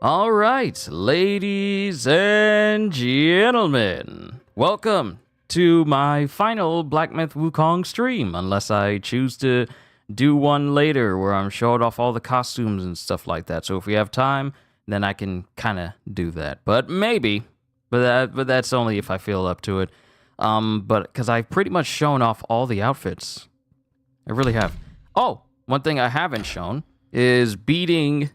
All right, ladies and gentlemen, welcome to my final Black Myth Wukong stream, unless I choose to do one later where I'm showing off all the costumes and stuff like that. So if we have time, then I can kind of do that. But maybe, but that's only if I feel up to it. But because I've pretty much shown off all the outfits. I really have. Oh, one thing I haven't shown is beating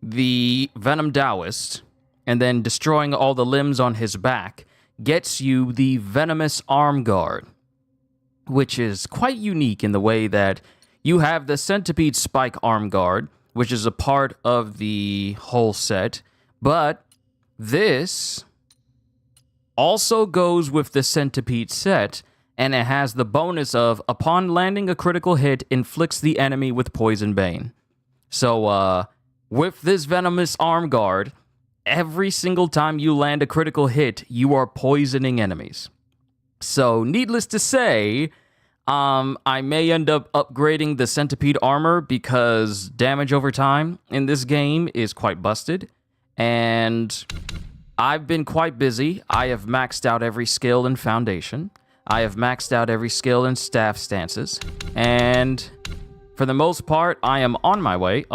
the Venom Daoist and then destroying all the limbs on his back gets you the Venomous Arm Guard, which is quite unique in the way that you have the Centipede Spike Arm Guard, which is a part of the whole set, but this also goes with the Centipede set, and it has the bonus of, upon landing a critical hit, inflicts the enemy with Poison Bane. So, with this Venomous Arm Guard, every single time you land a critical hit, you are poisoning enemies. So, needless to say, I may end up upgrading the Centipede armor because damage over time in this game is quite busted. And I've been quite busy. I have maxed out every skill in Foundation. I have maxed out every skill in Staff Stances. And for the most part, I am on my way.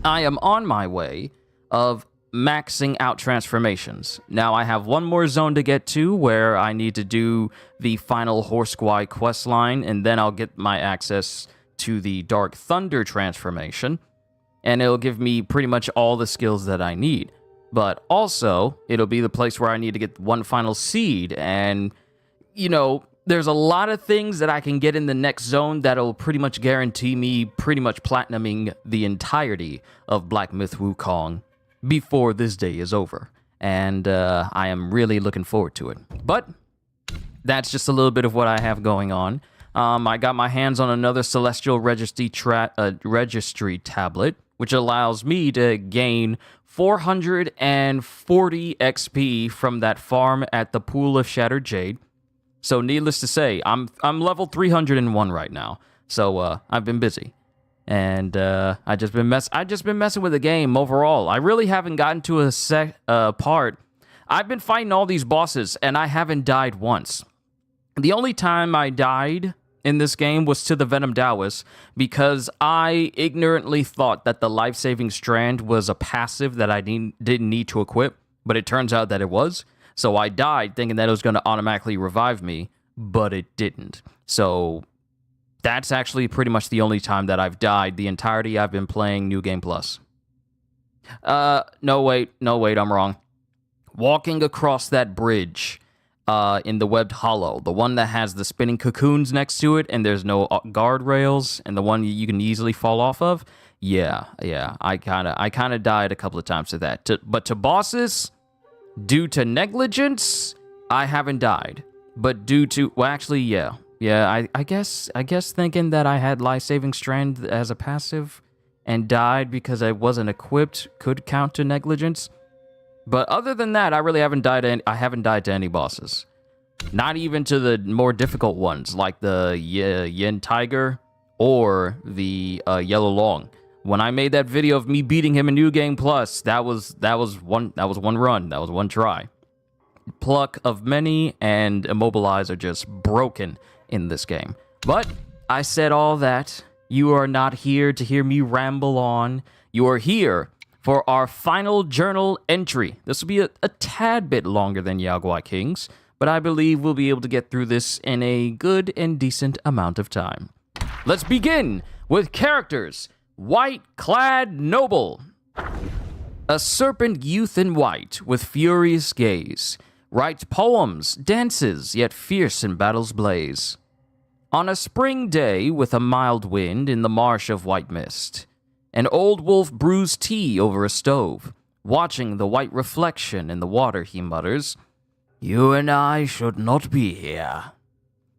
I am on my way of maxing out transformations. Now I have one more zone to get to where I need to do the final Horseguy questline, and then I'll get my access to the Dark Thunder transformation, and it'll give me pretty much all the skills that I need. But also, it'll be the place where I need to get one final seed, and, you know, there's a lot of things that I can get in the next zone that'll pretty much guarantee me pretty much platinuming the entirety of Black Myth Wukong before this day is over. And I am really looking forward to it. But that's just a little bit of what I have going on. I got my hands on another Celestial Registry tablet, which allows me to gain 440 XP from that farm at the Pool of Shattered Jade. So needless to say, I'm level 301 right now. So I've been busy, and I just been messing with the game overall. I really haven't gotten to a part. I've been fighting all these bosses, and I haven't died once. The only time I died in this game was to the Venom Daoist because I ignorantly thought that the life-saving strand was a passive that I didn't need to equip, but it turns out that it was. So I died thinking that it was going to automatically revive me, but it didn't. So that's actually pretty much the only time that I've died the entirety I've been playing New Game Plus. No, wait, I'm wrong. Walking across that bridge in the Webbed Hollow, the one that has the spinning cocoons next to it and there's no guardrails, and the one you can easily fall off of, yeah, I kind of died a couple of times to that. But to bosses, due to negligence, I haven't died. But due to, well, actually, yeah, I guess thinking that I had life-saving strand as a passive and died because I wasn't equipped could count to negligence. But other than that, I really haven't died to any bosses. Not even to the more difficult ones like the Yin Tiger or the Yellow Long. When I made that video of me beating him in New Game Plus, that was one run, that was one try. Pluck of many and Immobilize are just broken in this game. But I said all that. You are not here to hear me ramble on. You are here for our final journal entry. This will be a tad bit longer than Yaoguai Kings, but I believe we'll be able to get through this in a good and decent amount of time. Let's begin with characters. Whiteclad Noble. A serpent youth in white with furious gaze. Writes poems, dances, yet fierce in battle's blaze. On a spring day with a mild wind in the marsh of white mist, an old wolf brews tea over a stove. Watching the white reflection in the water, he mutters, "You and I should not be here."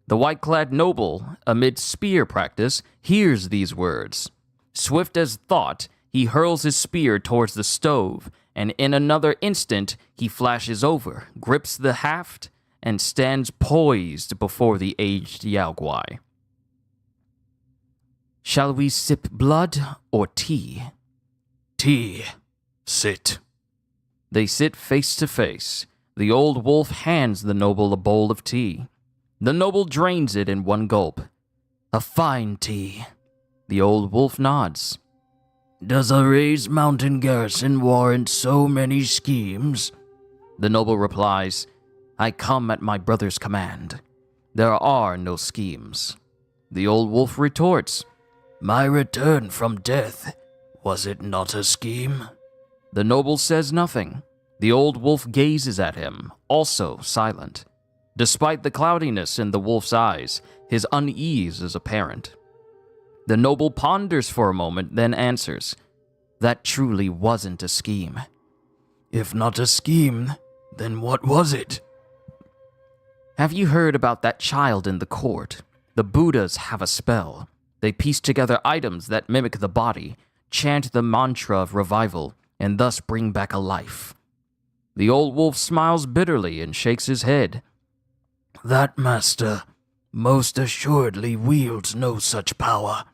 The Whiteclad Noble, amid spear practice, hears these words. Swift as thought, he hurls his spear towards the stove, and in another instant, he flashes over, grips the haft, and stands poised before the aged Yaoguai. "Shall we sip blood or tea?" "Tea," Sit. They sit face to face. The old wolf hands the noble a bowl of tea. The noble drains it in one gulp. A fine tea. The old wolf nods. Does a raised mountain garrison warrant so many schemes? The noble replies, I come at my brother's command. There are no schemes. The old wolf retorts, My return from death, was it not a scheme? The noble says nothing. The old wolf gazes at him, also silent. Despite the cloudiness in the wolf's eyes, his unease is apparent. The noble ponders for a moment, then answers, That truly wasn't a scheme. If not a scheme, then what was it? Have you heard about that child in the court? The Buddhas have a spell. They piece together items that mimic the body, chant the mantra of revival, and thus bring back a life. The old wolf smiles bitterly and shakes his head. That master most assuredly wields no such power.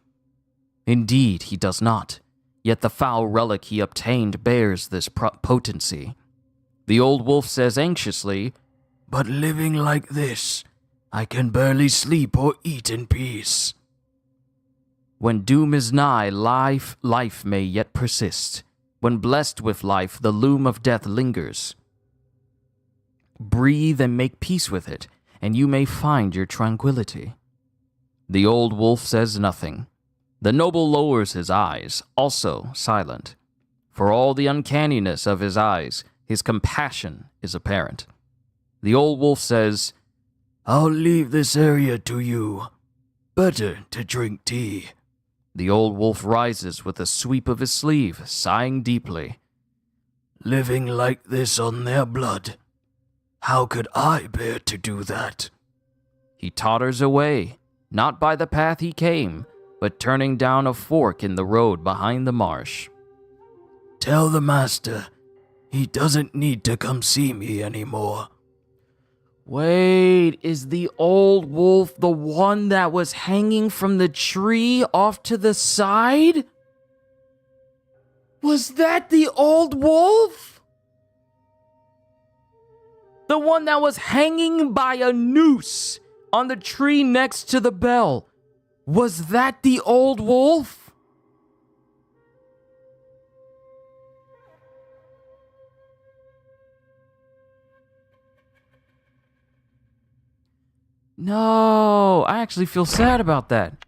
Indeed, he does not. Yet the foul relic he obtained bears this potency. The old wolf says anxiously, But living like this, I can barely sleep or eat in peace. When doom is nigh, life may yet persist. When blessed with life, the loom of death lingers. Breathe and make peace with it, and you may find your tranquility. The old wolf says nothing. The noble lowers his eyes, also silent. For all the uncanniness of his eyes, his compassion is apparent. The old wolf says, I'll leave this area to you. Better to drink tea. The old wolf rises with a sweep of his sleeve, sighing deeply. Living like this on their blood. How could I bear to do that? He totters away, not by the path he came, but turning down a fork in the road behind the marsh. Tell the master he doesn't need to come see me anymore. Wait, is the old wolf the one that was hanging from the tree off to the side? Was that the old wolf? The one that was hanging by a noose on the tree next to the bell. Was that the old wolf? No, I actually feel sad about that.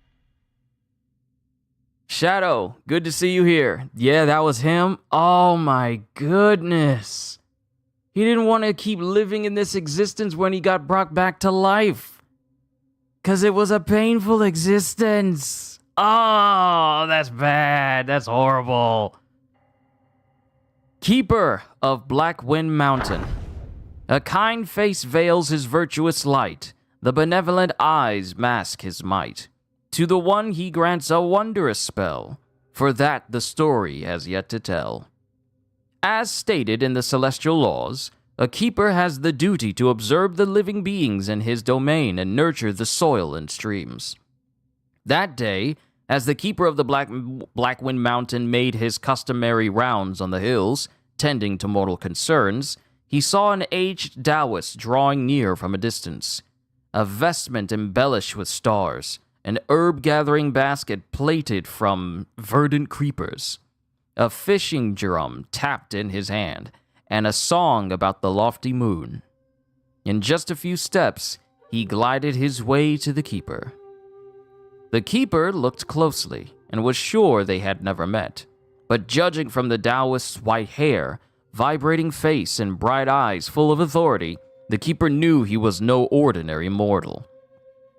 Shadow, good to see you here. Yeah, that was him. Oh my goodness. He didn't want to keep living in this existence when he got brought back to life. 'Cause it was a painful existence. Oh, that's bad. That's horrible. Keeper of Black Wind Mountain. A kind face veils his virtuous light. The benevolent eyes mask his might. To the one he grants a wondrous spell. For that the story has yet to tell. As stated in the celestial laws, a keeper has the duty to observe the living beings in his domain and nurture the soil and streams. That day, as the keeper of the Black Wind Mountain made his customary rounds on the hills, tending to mortal concerns, he saw an aged Daoist drawing near from a distance. A vestment embellished with stars, an herb-gathering basket plated from verdant creepers, a fishing drum tapped in his hand, and a song about the lofty moon. In just a few steps, he glided his way to the keeper. The keeper looked closely and was sure they had never met, but judging from the Daoist's white hair, vibrating face, and bright eyes full of authority, the keeper knew he was no ordinary mortal.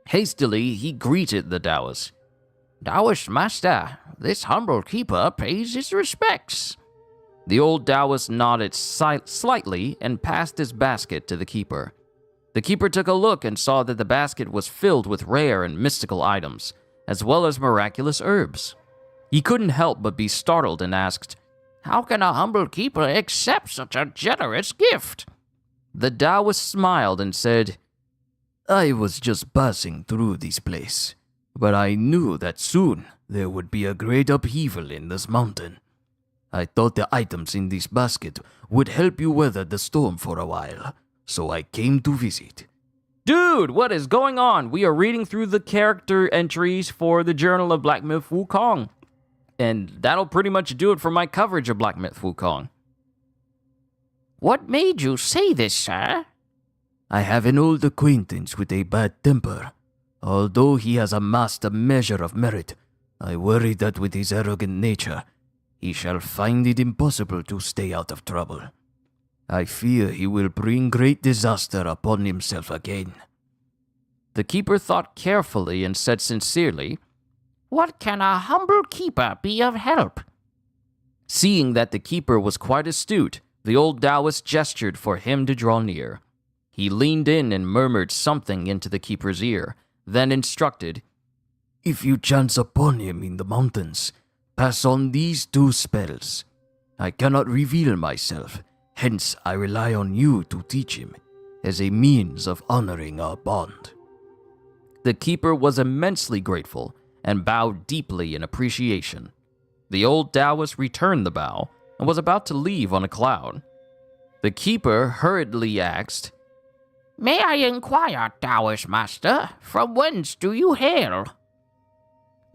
Hastily, he greeted the Daoist. "Daoist master, this humble keeper pays his respects." The old Daoist nodded slightly and passed his basket to the keeper. The keeper took a look and saw that the basket was filled with rare and mystical items, as well as miraculous herbs. He couldn't help but be startled and asked, "How can a humble keeper accept such a generous gift?" The Daoist smiled and said, "I was just passing through this place, but I knew that soon there would be a great upheaval in this mountain. I thought the items in this basket would help you weather the storm for a while, so I came to visit. Dude, what is going on? We are reading through the character entries for the Journal of Black Myth Wukong. And that'll pretty much do it for my coverage of Black Myth Wukong. What made you say this, sir? I have an old acquaintance with a bad temper. Although he has amassed a measure of merit, I worry that with his arrogant nature, he shall find it impossible to stay out of trouble. I fear he will bring great disaster upon himself again. The keeper thought carefully and said sincerely, What can a humble keeper be of help? Seeing that the keeper was quite astute, the old Taoist gestured for him to draw near. He leaned in and murmured something into the keeper's ear, then instructed, If you chance upon him in the mountains, pass on these 2 spells. I cannot reveal myself, hence I rely on you to teach him, as a means of honoring our bond. The keeper was immensely grateful and bowed deeply in appreciation. The old Taoist returned the bow and was about to leave on a cloud. The keeper hurriedly asked, May I inquire, Taoist master, from whence do you hail?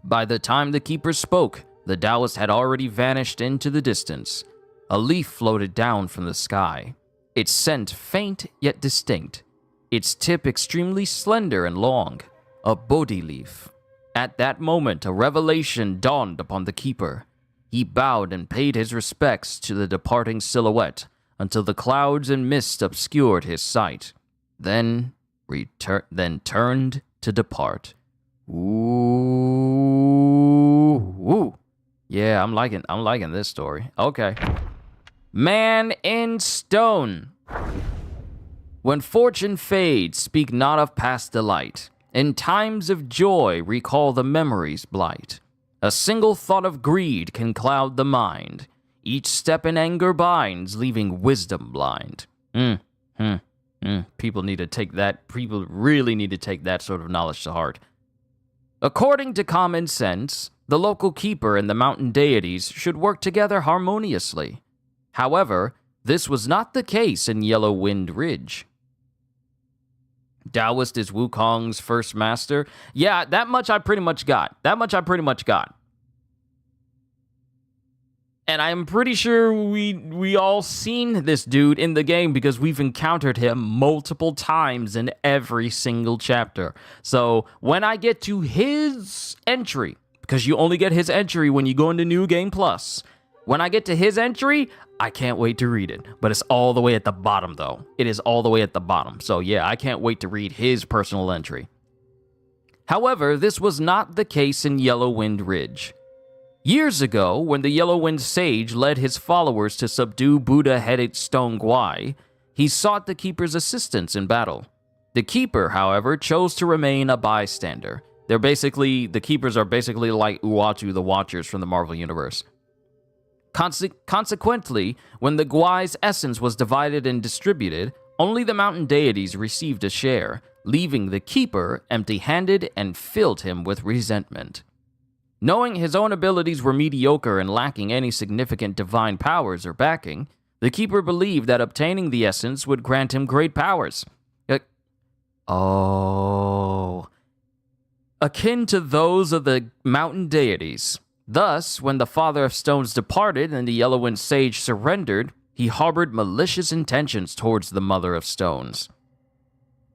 By the time the keeper spoke, the Taoist had already vanished into the distance. A leaf floated down from the sky, its scent faint yet distinct, its tip extremely slender and long, a Bodhi leaf. At that moment, a revelation dawned upon the keeper. He bowed and paid his respects to the departing silhouette until the clouds and mist obscured his sight, then turned to depart. Ooh. Yeah, I'm liking this story. Okay. Man in Stone. When fortune fades, speak not of past delight. In times of joy, recall the memories blight. A single thought of greed can cloud the mind. Each step in anger binds, leaving wisdom blind. People need to take that. People really need to take that sort of knowledge to heart. According to common sense, the local keeper and the mountain deities should work together harmoniously. However, this was not the case in Yellow Wind Ridge. Taoist is Wukong's first master. Yeah, that much I pretty much got. And I'm pretty sure we all seen this dude in the game because we've encountered him multiple times in every single chapter. So when I get to his entry, because you only get his entry when you go into New Game Plus, when I get to his entry, I can't wait to read it. But it's all the way at the bottom, though. It is all the way at the bottom. So yeah, I can't wait to read his personal entry. However, this was not the case in Yellow Wind Ridge. Years ago, when the Yellow Wind Sage led his followers to subdue Buddha-headed Stone Gwai, he sought the Keeper's assistance in battle. The Keeper, however, chose to remain a bystander. The Keepers are basically like Uatu the Watchers from the Marvel Universe. Consequently, when the Gwai's essence was divided and distributed, only the mountain deities received a share, leaving the Keeper empty-handed and filled him with resentment. Knowing his own abilities were mediocre and lacking any significant divine powers or backing, the Keeper believed that obtaining the essence would grant him great powers. Akin to those of the mountain deities. Thus, when the Father of Stones departed and the Yellow Wind Sage surrendered, he harbored malicious intentions towards the Mother of Stones.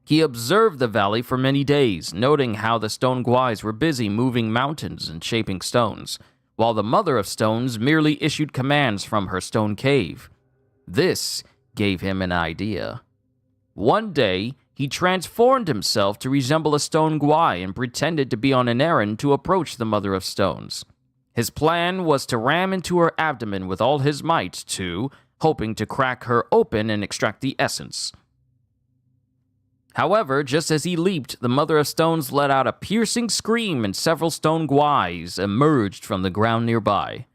He observed the valley for many days, noting how the Stone Gwais were busy moving mountains and shaping stones, while the Mother of Stones merely issued commands from her stone cave. This gave him an idea. One day, he transformed himself to resemble a Stone Gwai and pretended to be on an errand to approach the Mother of Stones. His plan was to ram into her abdomen with all his might hoping to crack her open and extract the essence. However, just as he leaped, the Mother of Stones let out a piercing scream and several Stone Gwais emerged from the ground nearby.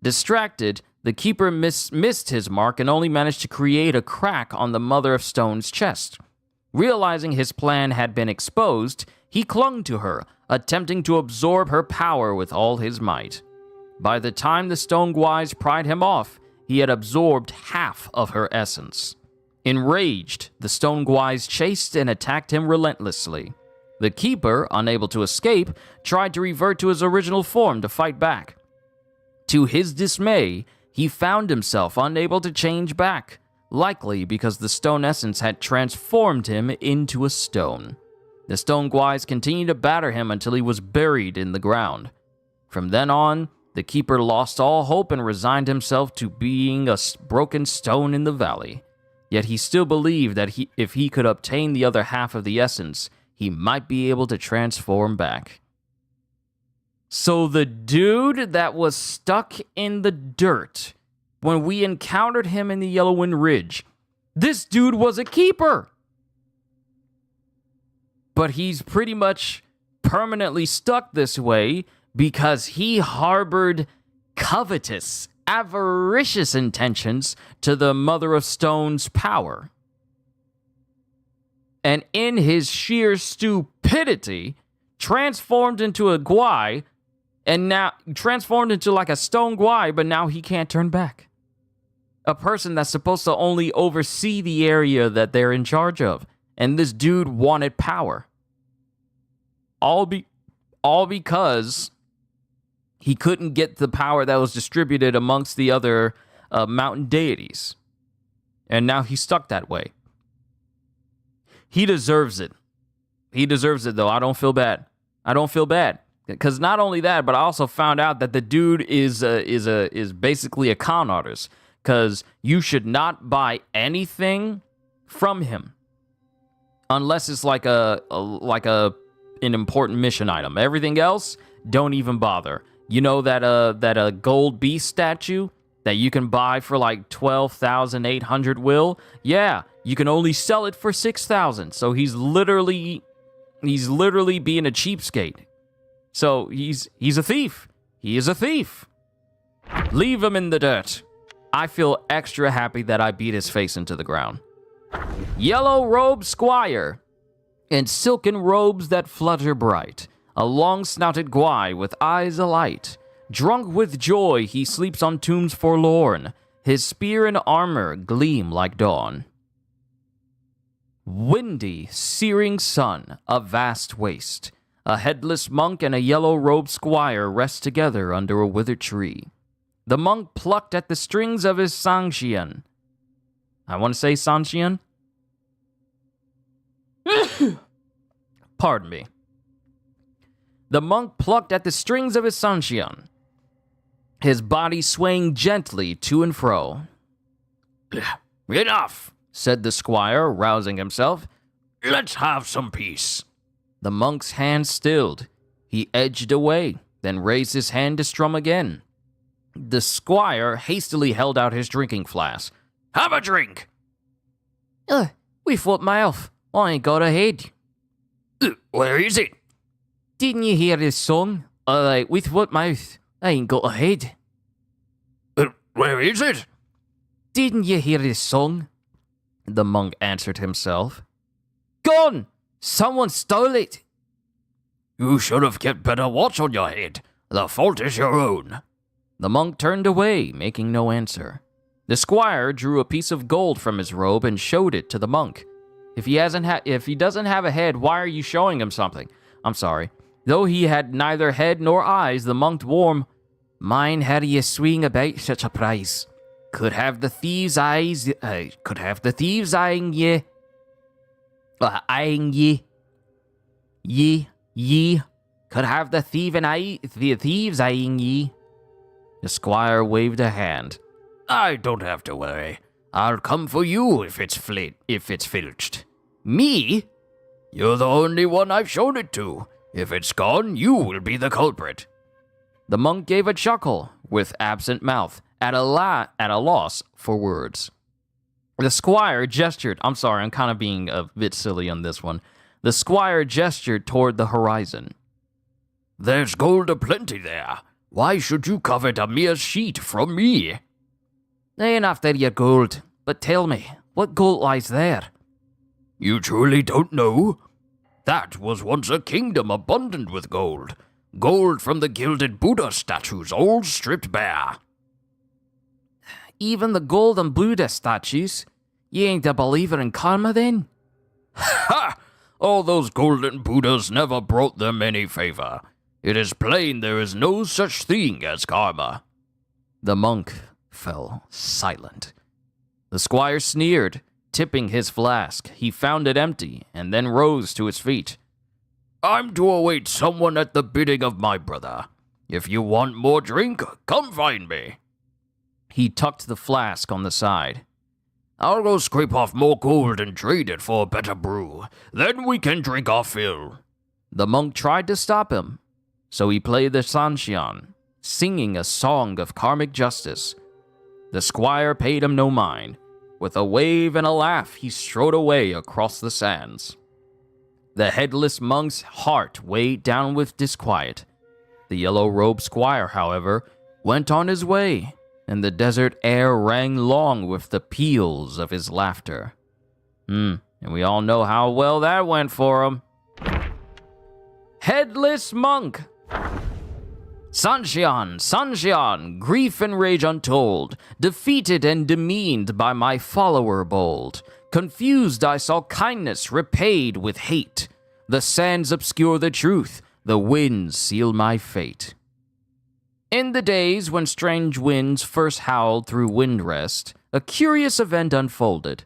Distracted, the Keeper missed his mark and only managed to create a crack on the Mother of Stone's chest. Realizing his plan had been exposed, he clung to her, attempting to absorb her power with all his might. By the time the stone guise pried him off, he had absorbed half of her essence. Enraged, the stone guise chased and attacked him relentlessly. The keeper, unable to escape, tried to revert to his original form to fight back. To his dismay, he found himself unable to change back, likely because the stone essence had transformed him into a stone. The stone guise continued to batter him until he was buried in the ground. From then on, the keeper lost all hope and resigned himself to being a broken stone in the valley. Yet he still believed that if he could obtain the other half of the essence, he might be able to transform back. So the dude that was stuck in the dirt when we encountered him in the Yellowwind Ridge, this dude was a keeper. But he's pretty much permanently stuck this way because he harbored covetous, avaricious intentions to the Mother of Stone's power. And in his sheer stupidity, transformed into a guai, and now transformed into like a stone guai, but now he can't turn back. A person that's supposed to only oversee the area that they're in charge of. And this dude wanted power. All because he couldn't get the power that was distributed amongst the other mountain deities. And now he's stuck that way. He deserves it. He deserves it, though. I don't feel bad. Because not only that, but I also found out that the dude is basically a con artist. Because you should not buy anything from him unless it's like an important mission item. Everything else, don't even bother. You know that gold beast statue that you can buy for like 12,800 will? Yeah, you can only sell it for 6,000. So he's literally being a cheapskate. So he's a thief. He is a thief. Leave him in the dirt. I feel extra happy that I beat his face into the ground. Yellow robed Squire. In silken robes that flutter bright, a long-snouted guai with eyes alight. Drunk with joy, he sleeps on tombs forlorn. His spear and armor gleam like dawn. Windy, searing sun, a vast waste. A headless monk and a yellow-robed squire rest together under a withered tree. The monk plucked at the strings of his sanxian. I want to say sanxian? Pardon me. The monk plucked at the strings of his sanxian, his body swaying gently to and fro. Enough, said the squire, rousing himself. Let's have some peace. The monk's hand stilled. He edged away, then raised his hand to strum again. The squire hastily held out his drinking flask. Have a drink. With what mouth? I ain't got a head. Where is it? Didn't you hear his song? With what mouth? I ain't got a head. Where is it? Didn't you hear his song? The monk answered himself. Gone! Someone stole it. You should have kept better watch on your head. The fault is your own. The monk turned away, making no answer. The squire drew a piece of gold from his robe and showed it to the monk. If he doesn't have a head, why are you showing him something? I'm sorry. Though he had neither head nor eyes, the monk warm. Mine had ye swing about such a price. Could have the thieves' eyes. Could have the thieves eyeing ye. Eyeing ye. Ye. Could have the thieves eyeing ye. The squire waved a hand. I don't have to worry. I'll come for you if it's filched. Me? You're the only one I've shown it to. If it's gone, you will be the culprit. The monk gave a chuckle, with absent mouth, at a loss for words. The squire gestured. I'm sorry, I'm kind of being a bit silly on this one. The squire gestured toward the horizon. There's gold aplenty there. Why should you covet a mere sheet from me? I ain't after your gold, but tell me, what gold lies there? You truly don't know? That was once a kingdom abundant with gold. Gold from the gilded Buddha statues, all stripped bare. Even the gold and Buddha statues? You ain't a believer in karma then? Ha! All those golden Buddhas never brought them any favor. It is plain there is no such thing as karma. The monk fell silent. The squire sneered, tipping his flask. He found it empty, and then rose to his feet. I'm to await someone at the bidding of my brother. If you want more drink, come find me. He tucked the flask on the side. I'll go scrape off more gold and trade it for a better brew. Then we can drink our fill. The monk tried to stop him, so he played the sanxian, singing a song of karmic justice. The squire paid him no mind. With a wave and a laugh, he strode away across the sands. The headless monk's heart weighed down with disquiet. The yellow-robed squire, however, went on his way, and the desert air rang long with the peals of his laughter. And we all know how well that went for him. Headless Monk! Sanxian, grief and rage untold, defeated and demeaned by my follower bold. Confused I saw kindness repaid with hate. The sands obscure the truth, the winds seal my fate. In the days when strange winds first howled through Windrest, a curious event unfolded.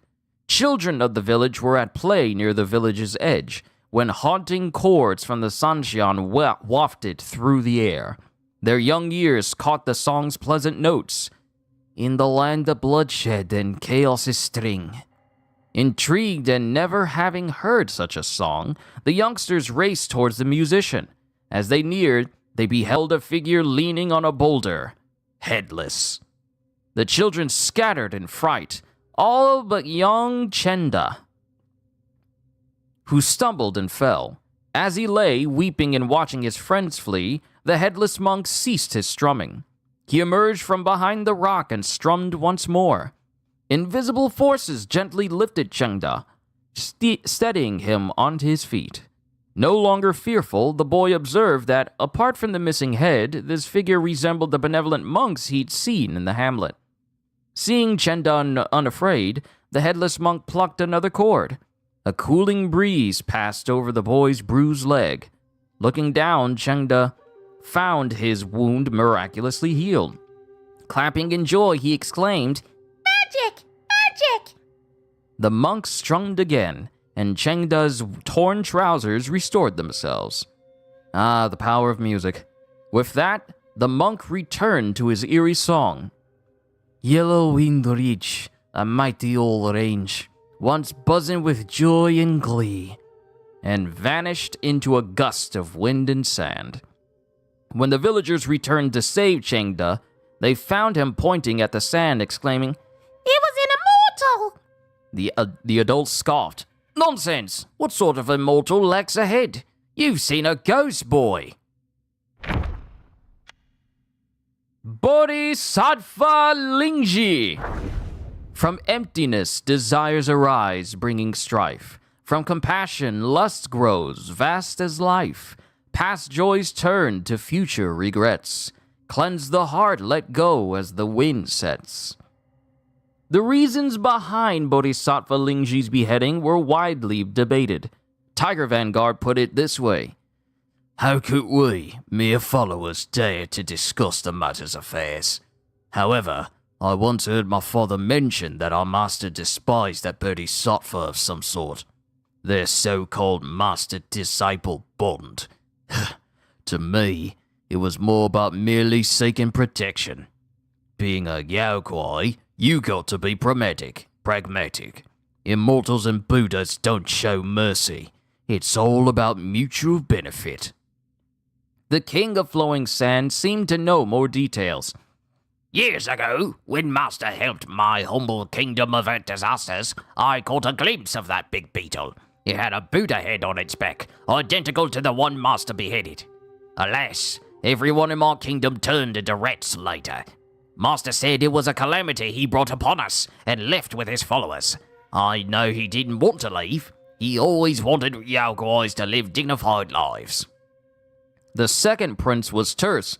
Children of the village were at play near the village's edge, when haunting chords from the Sanxian wafted through the air. Their young ears caught the song's pleasant notes. In the land of bloodshed and chaos' string. Intrigued and never having heard such a song, the youngsters raced towards the musician. As they neared, they beheld a figure leaning on a boulder, headless. The children scattered in fright, all but young Chenda, who stumbled and fell. As he lay, weeping and watching his friends flee, the headless monk ceased his strumming. He emerged from behind the rock and strummed once more. Invisible forces gently lifted Chengda, steadying him on his feet. No longer fearful, the boy observed that, apart from the missing head, this figure resembled the benevolent monks he'd seen in the hamlet. Seeing Chengda unafraid, the headless monk plucked another chord. A cooling breeze passed over the boy's bruised leg. Looking down, Chengda found his wound miraculously healed. Clapping in joy, he exclaimed, "Magic! Magic!" The monk strummed again, and Chengda's torn trousers restored themselves. Ah, the power of music. With that, the monk returned to his eerie song. Yellow wind reach, a mighty old range, once buzzing with joy and glee, and vanished into a gust of wind and sand. When the villagers returned to save Chengda, they found him pointing at the sand, exclaiming, "It was an immortal!" The adult scoffed. "Nonsense! What sort of immortal lacks a head? You've seen a ghost, boy!" Bodhisattva Lingji! From emptiness, desires arise, bringing strife. From compassion, lust grows, vast as life. Past joys turn to future regrets. Cleanse the heart, let go as the wind sets. The reasons behind Bodhisattva Lingji's beheading were widely debated. Tiger Vanguard put it this way. How could we, mere followers, dare to discuss the matter's affairs? However, I once heard my father mention that our master despised that bodhisattva of some sort. Their so-called master-disciple bond. To me, it was more about merely seeking protection. Being a Yaoguai, you got to be pragmatic. Immortals and Buddhas don't show mercy. It's all about mutual benefit. The king of flowing sand seemed to know more details. Years ago, when Master helped my humble kingdom avert disasters, I caught a glimpse of that big beetle. It had a Buddha head on its back, identical to the one Master beheaded. Alas, everyone in my kingdom turned into rats later. Master said it was a calamity he brought upon us, and left with his followers. I know he didn't want to leave. He always wanted Yaoguais to live dignified lives. The second prince was terse.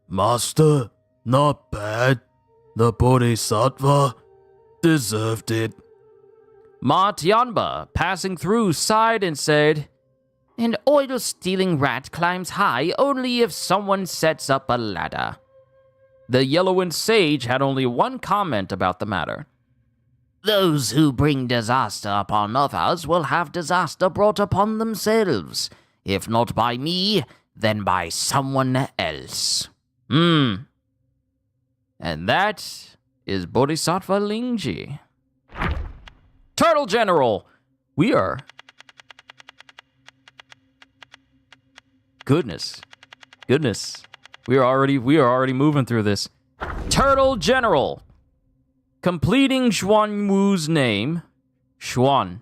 Master, not bad. The Bodhisattva deserved it. Ma Tianba, passing through, sighed and said, An oil-stealing rat climbs high only if someone sets up a ladder. The Yellowwind Sage had only one comment about the matter. Those who bring disaster upon others will have disaster brought upon themselves. If not by me, then by someone else. And that is Bodhisattva Lingji. Turtle General! We are... Goodness. We are already moving through this. Turtle General! Completing Xuan Wu's name... Xuan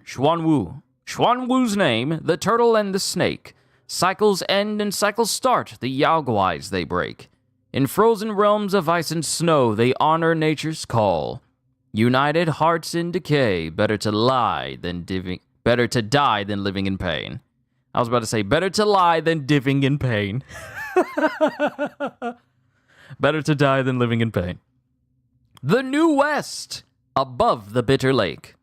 Wu's name, the turtle and the snake. Cycles end and cycles start, the Yaoguais they break. In frozen realms of ice and snow, they honor nature's call. United hearts in decay, better to die than living in pain. I was about to say, better to lie than diving in pain. Better to die than living in pain. The New West, above the Bitter Lake.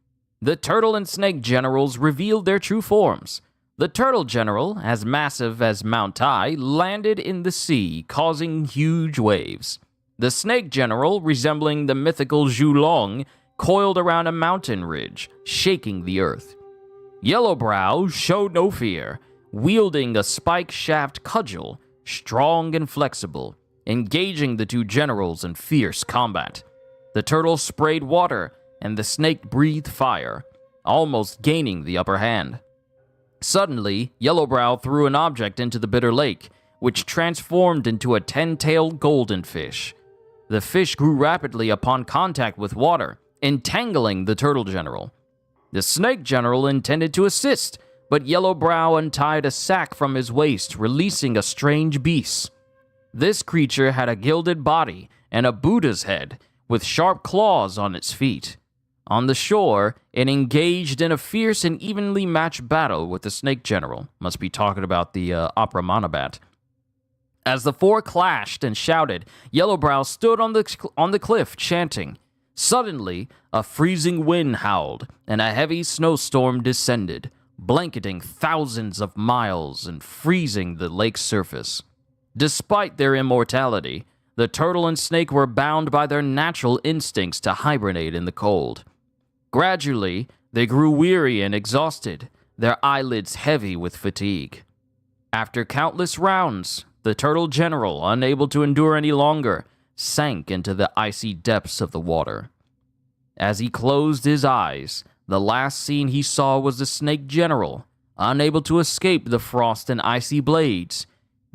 The turtle and snake generals revealed their true forms. The turtle general, as massive as Mount Tai, landed in the sea, causing huge waves. The snake general, resembling the mythical Zhu Long, coiled around a mountain ridge, shaking the earth. Yellowbrow showed no fear, wielding a spike shaft cudgel, strong and flexible, engaging the two generals in fierce combat. The turtle sprayed water, and the snake breathed fire, almost gaining the upper hand. Suddenly, Yellowbrow threw an object into the Bitter Lake, which transformed into a 10-tailed golden fish. The fish grew rapidly upon contact with water, entangling the turtle general. The snake general intended to assist, but Yellowbrow untied a sack from his waist, releasing a strange beast. This creature had a gilded body and a Buddha's head, with sharp claws on its feet. On the shore, it engaged in a fierce and evenly matched battle with the snake general. Must be talking about the opera monobat. As the four clashed and shouted, Yellowbrow stood on the cliff, chanting. Suddenly, a freezing wind howled, and a heavy snowstorm descended, blanketing thousands of miles and freezing the lake's surface. Despite their immortality, the turtle and snake were bound by their natural instincts to hibernate in the cold. Gradually, they grew weary and exhausted, their eyelids heavy with fatigue. After countless rounds, the turtle general, unable to endure any longer, sank into the icy depths of the water. As he closed his eyes, the last scene he saw was the snake general, unable to escape the frost and icy blades,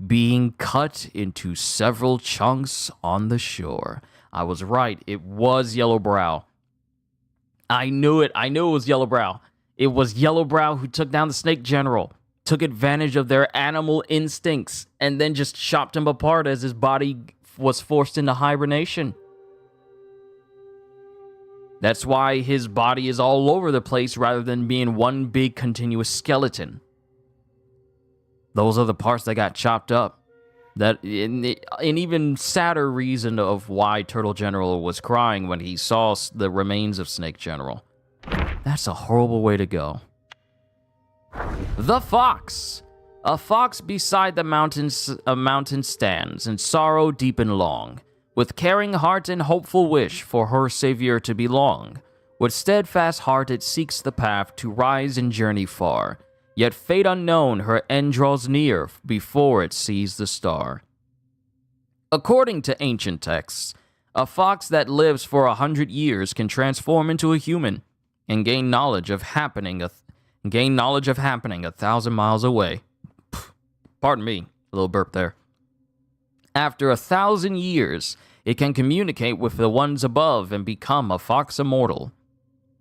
being cut into several chunks on the shore. I was right, it was Yellowbrow. I knew it was Yellowbrow. It was Yellowbrow who took down the snake general, took advantage of their animal instincts, and then just chopped him apart as his body was forced into hibernation. That's why his body is all over the place rather than being one big continuous skeleton. Those are the parts that got chopped up. That an even sadder reason of why Turtle General was crying when he saw the remains of Snake General. That's a horrible way to go. The Fox. A fox beside the mountain stands, in sorrow deep and long, with caring heart and hopeful wish for her savior to belong. With steadfast heart it seeks the path to rise and journey far, yet fate unknown her end draws near before it sees the star. According to ancient texts, a fox that lives for 100 years can transform into a human and gain knowledge of happening 1,000 miles away. Pardon me, a little burp there. After 1,000 years, it can communicate with the ones above and become a fox immortal.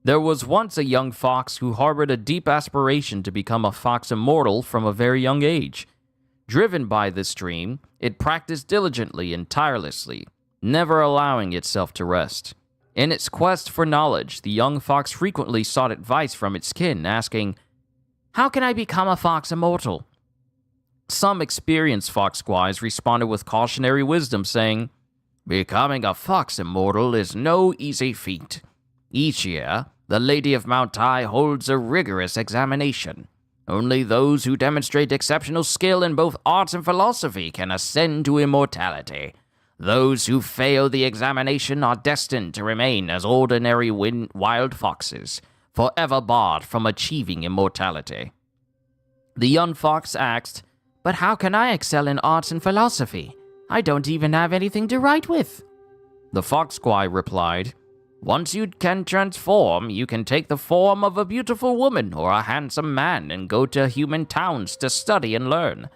There was once a young fox who harbored a deep aspiration to become a fox immortal from a very young age. Driven by this dream, it practiced diligently and tirelessly, never allowing itself to rest. In its quest for knowledge, the young fox frequently sought advice from its kin, asking, "How can I become a fox immortal?" Some experienced fox squires responded with cautionary wisdom, saying, "Becoming a fox immortal is no easy feat. Each year, the Lady of Mount Tai holds a rigorous examination. Only those who demonstrate exceptional skill in both arts and philosophy can ascend to immortality. Those who fail the examination are destined to remain as ordinary wild foxes, forever barred from achieving immortality." The young fox asked, "But how can I excel in arts and philosophy? I don't even have anything to write with." The fox squire replied, "Once you can transform, you can take the form of a beautiful woman or a handsome man and go to human towns to study and learn.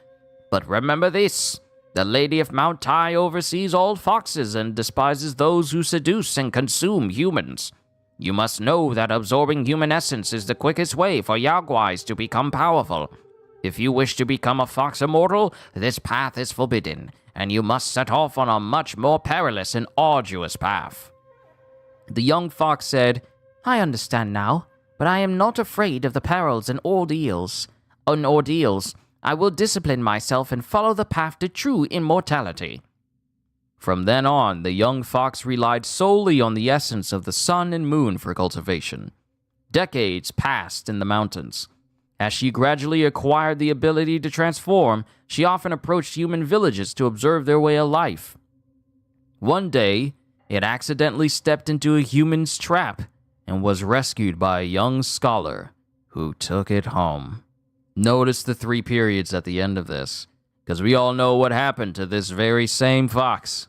But remember this, the Lady of Mount Tai oversees all foxes and despises those who seduce and consume humans. You must know that absorbing human essence is the quickest way for Yaoguais to become powerful. If you wish to become a fox immortal, this path is forbidden, and you must set off on a much more perilous and arduous path." The young fox said, "I understand now, but I am not afraid of the perils and ordeals. I will discipline myself and follow the path to true immortality." From then on, the young fox relied solely on the essence of the sun and moon for cultivation. Decades passed in the mountains. As she gradually acquired the ability to transform, she often approached human villages to observe their way of life. One day, it accidentally stepped into a human's trap and was rescued by a young scholar who took it home. Notice the 3 periods at the end of this, because we all know what happened to this very same fox.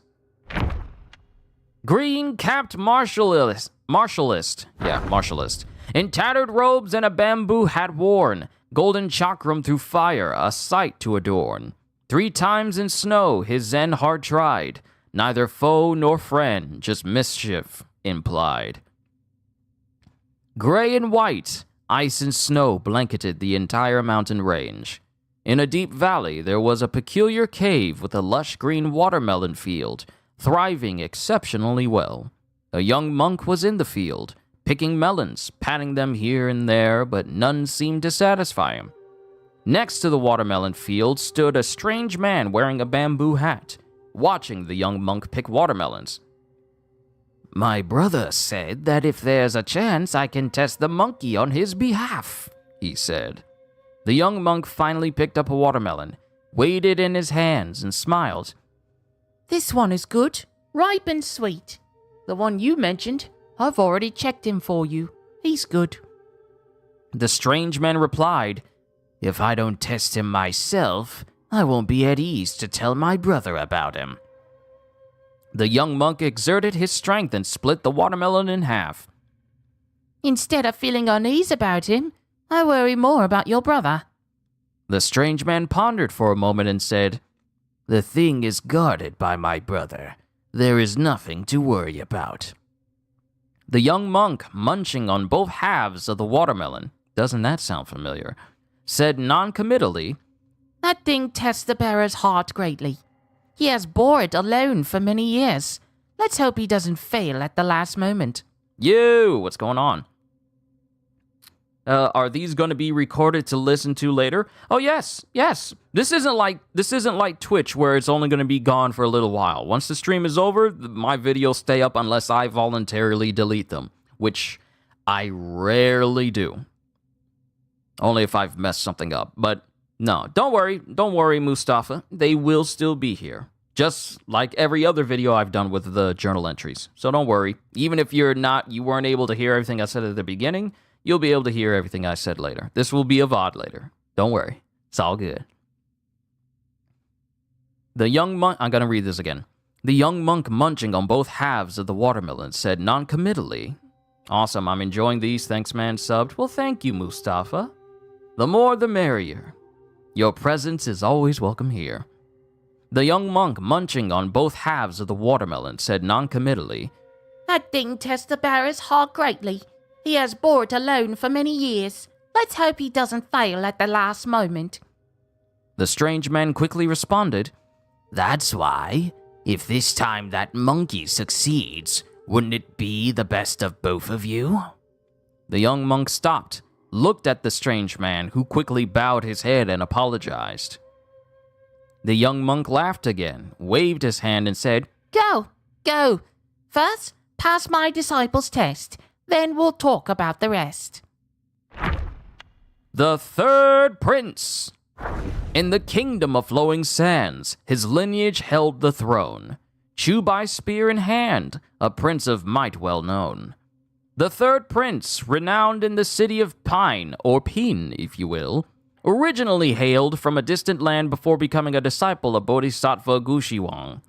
Green-capped Martialist, in tattered robes and a bamboo hat worn, golden chakram through fire, a sight to adorn. 3 times in snow his Zen heart tried, neither foe nor friend, just mischief implied. Gray and white, ice and snow blanketed the entire mountain range. In a deep valley, there was a peculiar cave with a lush green watermelon field, thriving exceptionally well. A young monk was in the field, picking melons, patting them here and there, but none seemed to satisfy him. Next to the watermelon field stood a strange man wearing a bamboo hat, watching the young monk pick watermelons. "My brother said that if there's a chance I can test the monkey on his behalf," he said. The young monk finally picked up a watermelon, weighed it in his hands, and smiled. "This one is good, ripe and sweet. The one you mentioned, I've already checked him for you. He's good." The strange man replied, "If I don't test him myself, I won't be at ease to tell my brother about him." The young monk exerted his strength and split the watermelon in half. "Instead of feeling uneasy about him, I worry more about your brother." The strange man pondered for a moment and said, "The thing is guarded by my brother. There is nothing to worry about." The young monk, munching on both halves of the watermelon, doesn't that sound familiar, said non-committally, "That thing tests the bearer's heart greatly. He has bore it alone for many years. Let's hope he doesn't fail at the last moment." "You, what's going on? Are these going to be recorded to listen to later?" "Oh, yes. This isn't like Twitch where it's only going to be gone for a little while. Once the stream is over, my videos stay up unless I voluntarily delete them, which I rarely do. Only if I've messed something up. But no, don't worry, Mustafa. They will still be here. Just like every other video I've done with the journal entries. So don't worry. Even if you weren't able to hear everything I said at the beginning, you'll be able to hear everything I said later. This will be a VOD later. Don't worry. It's all good. The young monk... I'm going to read this again. The young monk munching on both halves of the watermelon said non-committally, "Awesome, I'm enjoying these. Thanks, man. Subbed." "Well, thank you, Mustafa. The more the merrier. Your presence is always welcome here." The young monk munching on both halves of the watermelon said non-committally, "That thing tests the bearer's heart greatly. He has bore it alone for many years. Let's hope he doesn't fail at the last moment." The strange man quickly responded, "That's why, if this time that monkey succeeds, wouldn't it be the best of both of you?" The young monk stopped, looked at the strange man, who quickly bowed his head and apologized. The young monk laughed again, waved his hand, and said, Go, go. First, pass my disciples' test. Then we'll talk about the rest. The third prince. In the kingdom of flowing sands, his lineage held the throne. Chu by spear in hand, a prince of might well known. The third prince, renowned in the city of Pine, or Pin, if you will, originally hailed from a distant land before becoming a disciple of Bodhisattva Guoshiwang.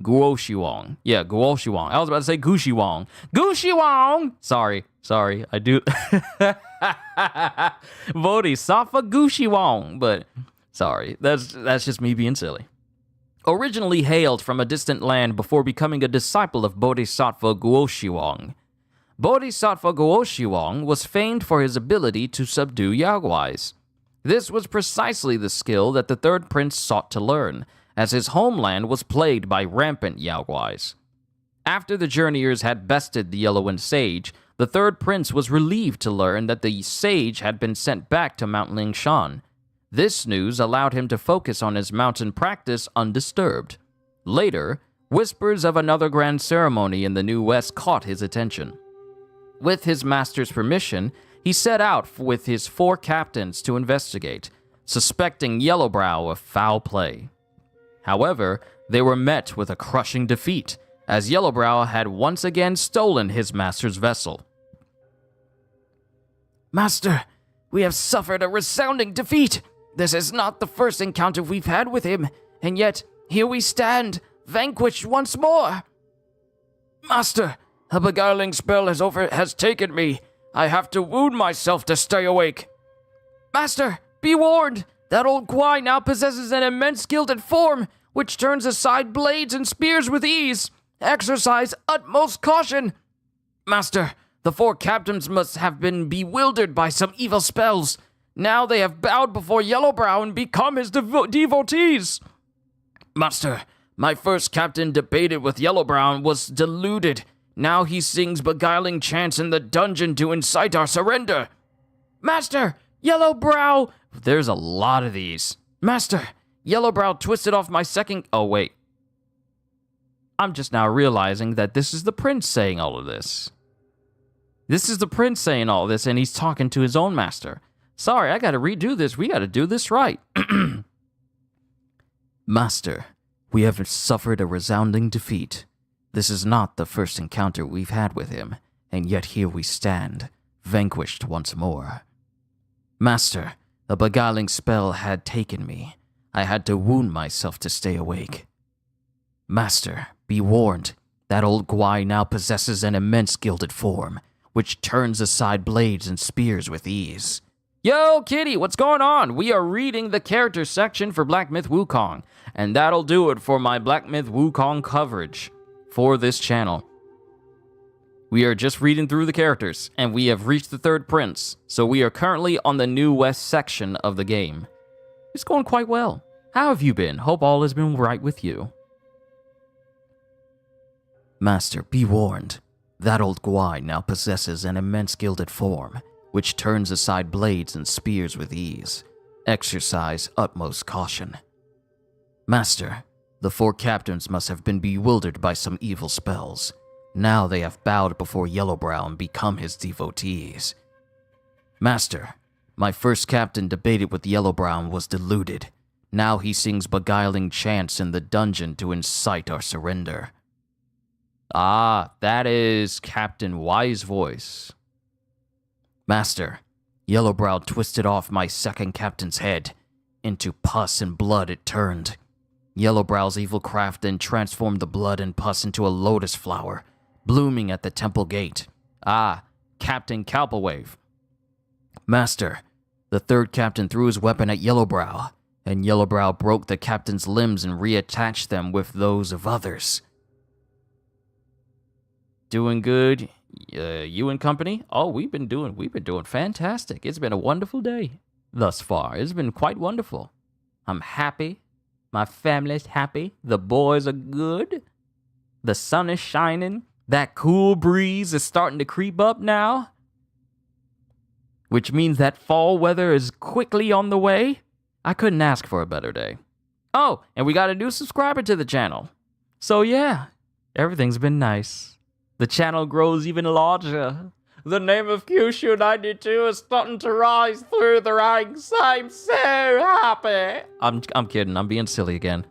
Yeah, Guoshiwang. I was about to say Gushiwang. Gushiwang! Sorry, I do. Bodhisattva Gushiwang, but sorry, that's just me being silly. Originally hailed from a distant land before becoming a disciple of Bodhisattva Guoshiwang. Bodhisattva Guoshiwang was famed for his ability to subdue Yaoguais. This was precisely the skill that the third prince sought to learn, as his homeland was plagued by rampant Yaoguais. After the journeyers had bested the Yellow-Wind Sage, the third prince was relieved to learn that the sage had been sent back to Mount Lingshan. This news allowed him to focus on his mountain practice undisturbed. Later, whispers of another grand ceremony in the New West caught his attention. With his master's permission, he set out with his 4 captains to investigate, suspecting Yellowbrow of foul play. However, they were met with a crushing defeat, as Yellowbrow had once again stolen his master's vessel. Master, we have suffered a resounding defeat. This is not the first encounter we've had with him, and yet here we stand, vanquished once more. Master, a beguiling spell has taken me. I have to wound myself to stay awake. Master, be warned! That old Kwai now possesses an immense gilded form, which turns aside blades and spears with ease. Exercise utmost caution. Master, the 4 captains must have been bewildered by some evil spells. Now they have bowed before Yellowbrow and become his devotees. Master, my first captain debated with Yellowbrow and was deluded. Now he sings beguiling chants in the dungeon to incite our surrender. Master, Yellowbrow... There's a lot of these. Master, Yellowbrow twisted off my second... Oh, wait. I'm just now realizing that this is the prince saying all of this. This is the prince saying all this, and he's talking to his own master. Sorry, I gotta redo this. We gotta do this right. Master, we have suffered a resounding defeat. This is not the first encounter we've had with him, and yet here we stand, vanquished once more. Master, a beguiling spell had taken me. I had to wound myself to stay awake. Master, be warned, that old Gwai now possesses an immense gilded form, which turns aside blades and spears with ease. Yo, Kitty, what's going on? We are reading the character section for Black Myth Wukong, and that'll do it for my Black Myth Wukong coverage for this channel. We are just reading through the characters, and we have reached the third prince, so we are currently on the New West section of the game. It's going quite well. How have you been? Hope all has been right with you. Master, be warned. That old Gwai now possesses an immense gilded form, which turns aside blades and spears with ease. Exercise utmost caution. Master, the 4 captains must have been bewildered by some evil spells. Now they have bowed before Yellowbrow and become his devotees. Master, my first captain debated with Yellowbrow and was deluded. Now he sings beguiling chants in the dungeon to incite our surrender. Ah, that is Captain Y's voice. Master, Yellowbrow twisted off my second captain's head. Into pus and blood it turned. Yellowbrow's evil craft then transformed the blood and pus into a lotus flower, blooming at the temple gate. Ah, Captain Calpawave. Master, the third captain threw his weapon at Yellowbrow, and Yellowbrow broke the captain's limbs and reattached them with those of others. Doing good, you and company? Oh, we've been doing fantastic. It's been a wonderful day thus far. It's been quite wonderful. I'm happy. My family's happy. The boys are good. The sun is shining. That cool breeze is starting to creep up now, which means that fall weather is quickly on the way. I couldn't ask for a better day. Oh, and we got a new subscriber to the channel. So yeah, everything's been nice. The channel grows even larger. The name of Kyushu 92 is starting to rise through the ranks. I'm so happy. I'm kidding. I'm being silly again.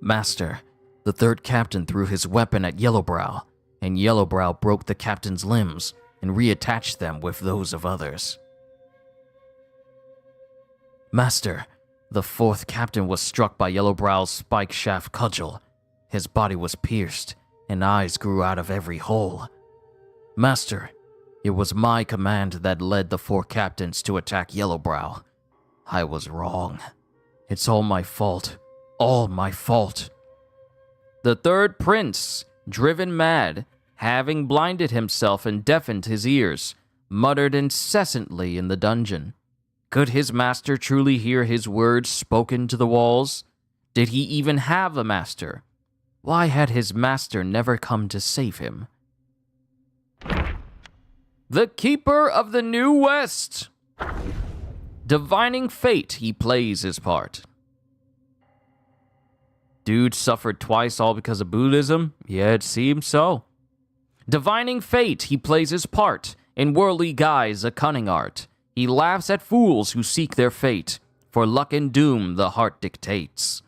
Master, the third captain threw his weapon at Yellowbrow, and Yellowbrow broke the captain's limbs and reattached them with those of others. Master, the fourth captain was struck by Yellowbrow's spike shaft cudgel. His body was pierced, and eyes grew out of every hole. Master, it was my command that led the 4 captains to attack Yellowbrow. I was wrong. It's all my fault. All my fault. The third prince, driven mad, having blinded himself and deafened his ears, muttered incessantly in the dungeon. Could his master truly hear his words spoken to the walls? Did he even have a master? Why had his master never come to save him? The Keeper of the New West. Divining fate, he plays his part. Dude suffered twice all because of Buddhism? Yeah, it seems so. Divining fate, he plays his part. In worldly guise, a cunning art. He laughs at fools who seek their fate. For luck and doom the heart dictates.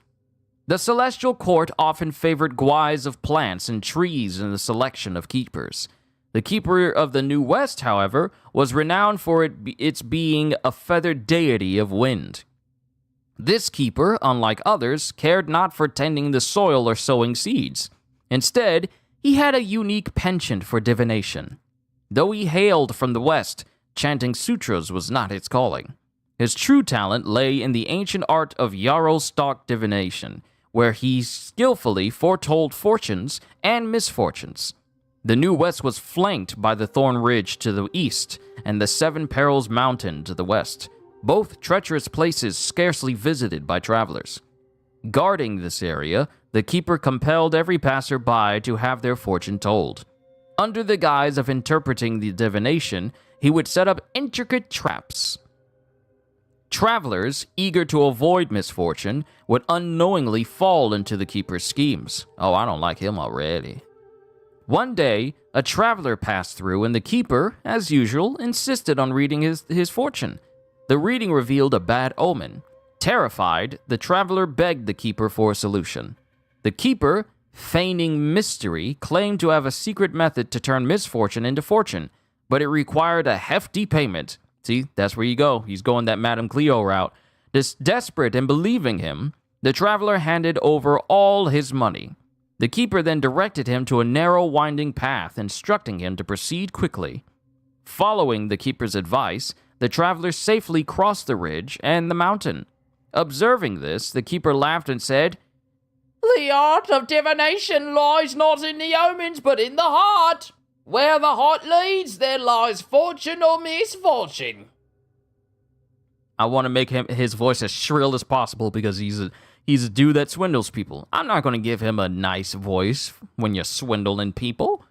The celestial court often favored guise of plants and trees in the selection of keepers. The Keeper of the New West, however, was renowned for its being a feathered deity of wind. This keeper, unlike others, cared not for tending the soil or sowing seeds. Instead, he had a unique penchant for divination. Though he hailed from the West, chanting sutras was not his calling. His true talent lay in the ancient art of yarrow stalk divination, where he skillfully foretold fortunes and misfortunes. The New West was flanked by the Thorn Ridge to the east and the Seven Perils Mountain to the west, both treacherous places scarcely visited by travelers. Guarding this area, the keeper compelled every passer-by to have their fortune told. Under the guise of interpreting the divination, he would set up intricate traps. Travelers, eager to avoid misfortune, would unknowingly fall into the keeper's schemes. Oh, I don't like him already. One day, a traveler passed through, and the keeper, as usual, insisted on reading his fortune. The reading revealed a bad omen. Terrified, the traveler begged the keeper for a solution. The keeper, feigning mystery, claimed to have a secret method to turn misfortune into fortune, but it required a hefty payment. See, that's where you go. He's going that Madame Cleo route. Desperate in believing him, the traveler handed over all his money. The keeper then directed him to a narrow, winding path, instructing him to proceed quickly. Following the keeper's advice, the traveler safely crossed the ridge and the mountain. Observing this, the keeper laughed and said, "The art of divination lies not in the omens, but in the heart. Where the heart leads, there lies fortune or misfortune." I want to make his voice as shrill as possible because he's a dude that swindles people. I'm not going to give him a nice voice when you're swindling people.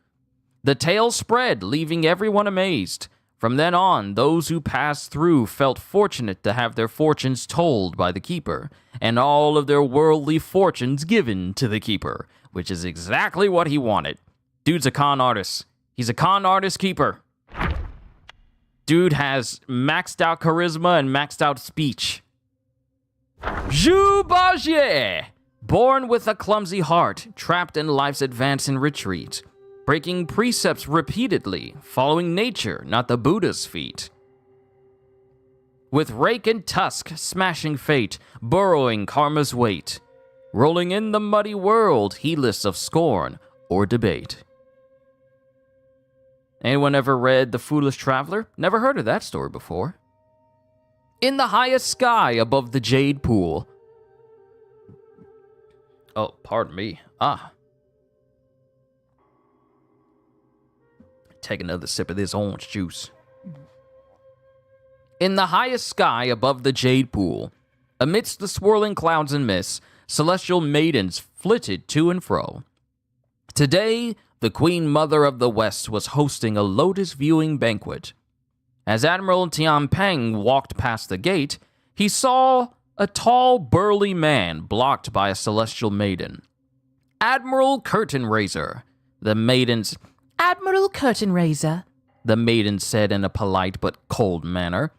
The tale spread, leaving everyone amazed. From then on, those who passed through felt fortunate to have their fortunes told by the keeper, and all of their worldly fortunes given to the keeper, which is exactly what he wanted. Dude's a con artist. He's a con artist keeper. Dude has maxed out charisma and maxed out speech. Zhu Bajie! Born with a clumsy heart, trapped in life's advance and retreat, breaking precepts repeatedly, following nature, not the Buddha's feet. With rake and tusk, smashing fate, burrowing karma's weight, rolling in the muddy world, heedless of scorn or debate. Anyone ever read The Foolish Traveler? Never heard of that story before. In the highest sky above the jade pool. Oh, pardon me. Take another sip of this orange juice. In the highest sky above the jade pool, amidst the swirling clouds and mists, celestial maidens flitted to and fro. Today, the Queen Mother of the West was hosting a lotus viewing banquet. As Admiral Tianpeng walked past the gate, he saw a tall, burly man blocked by a celestial maiden. Admiral Curtain Raiser. Admiral Curtain Raiser, the maiden said in a polite but cold manner.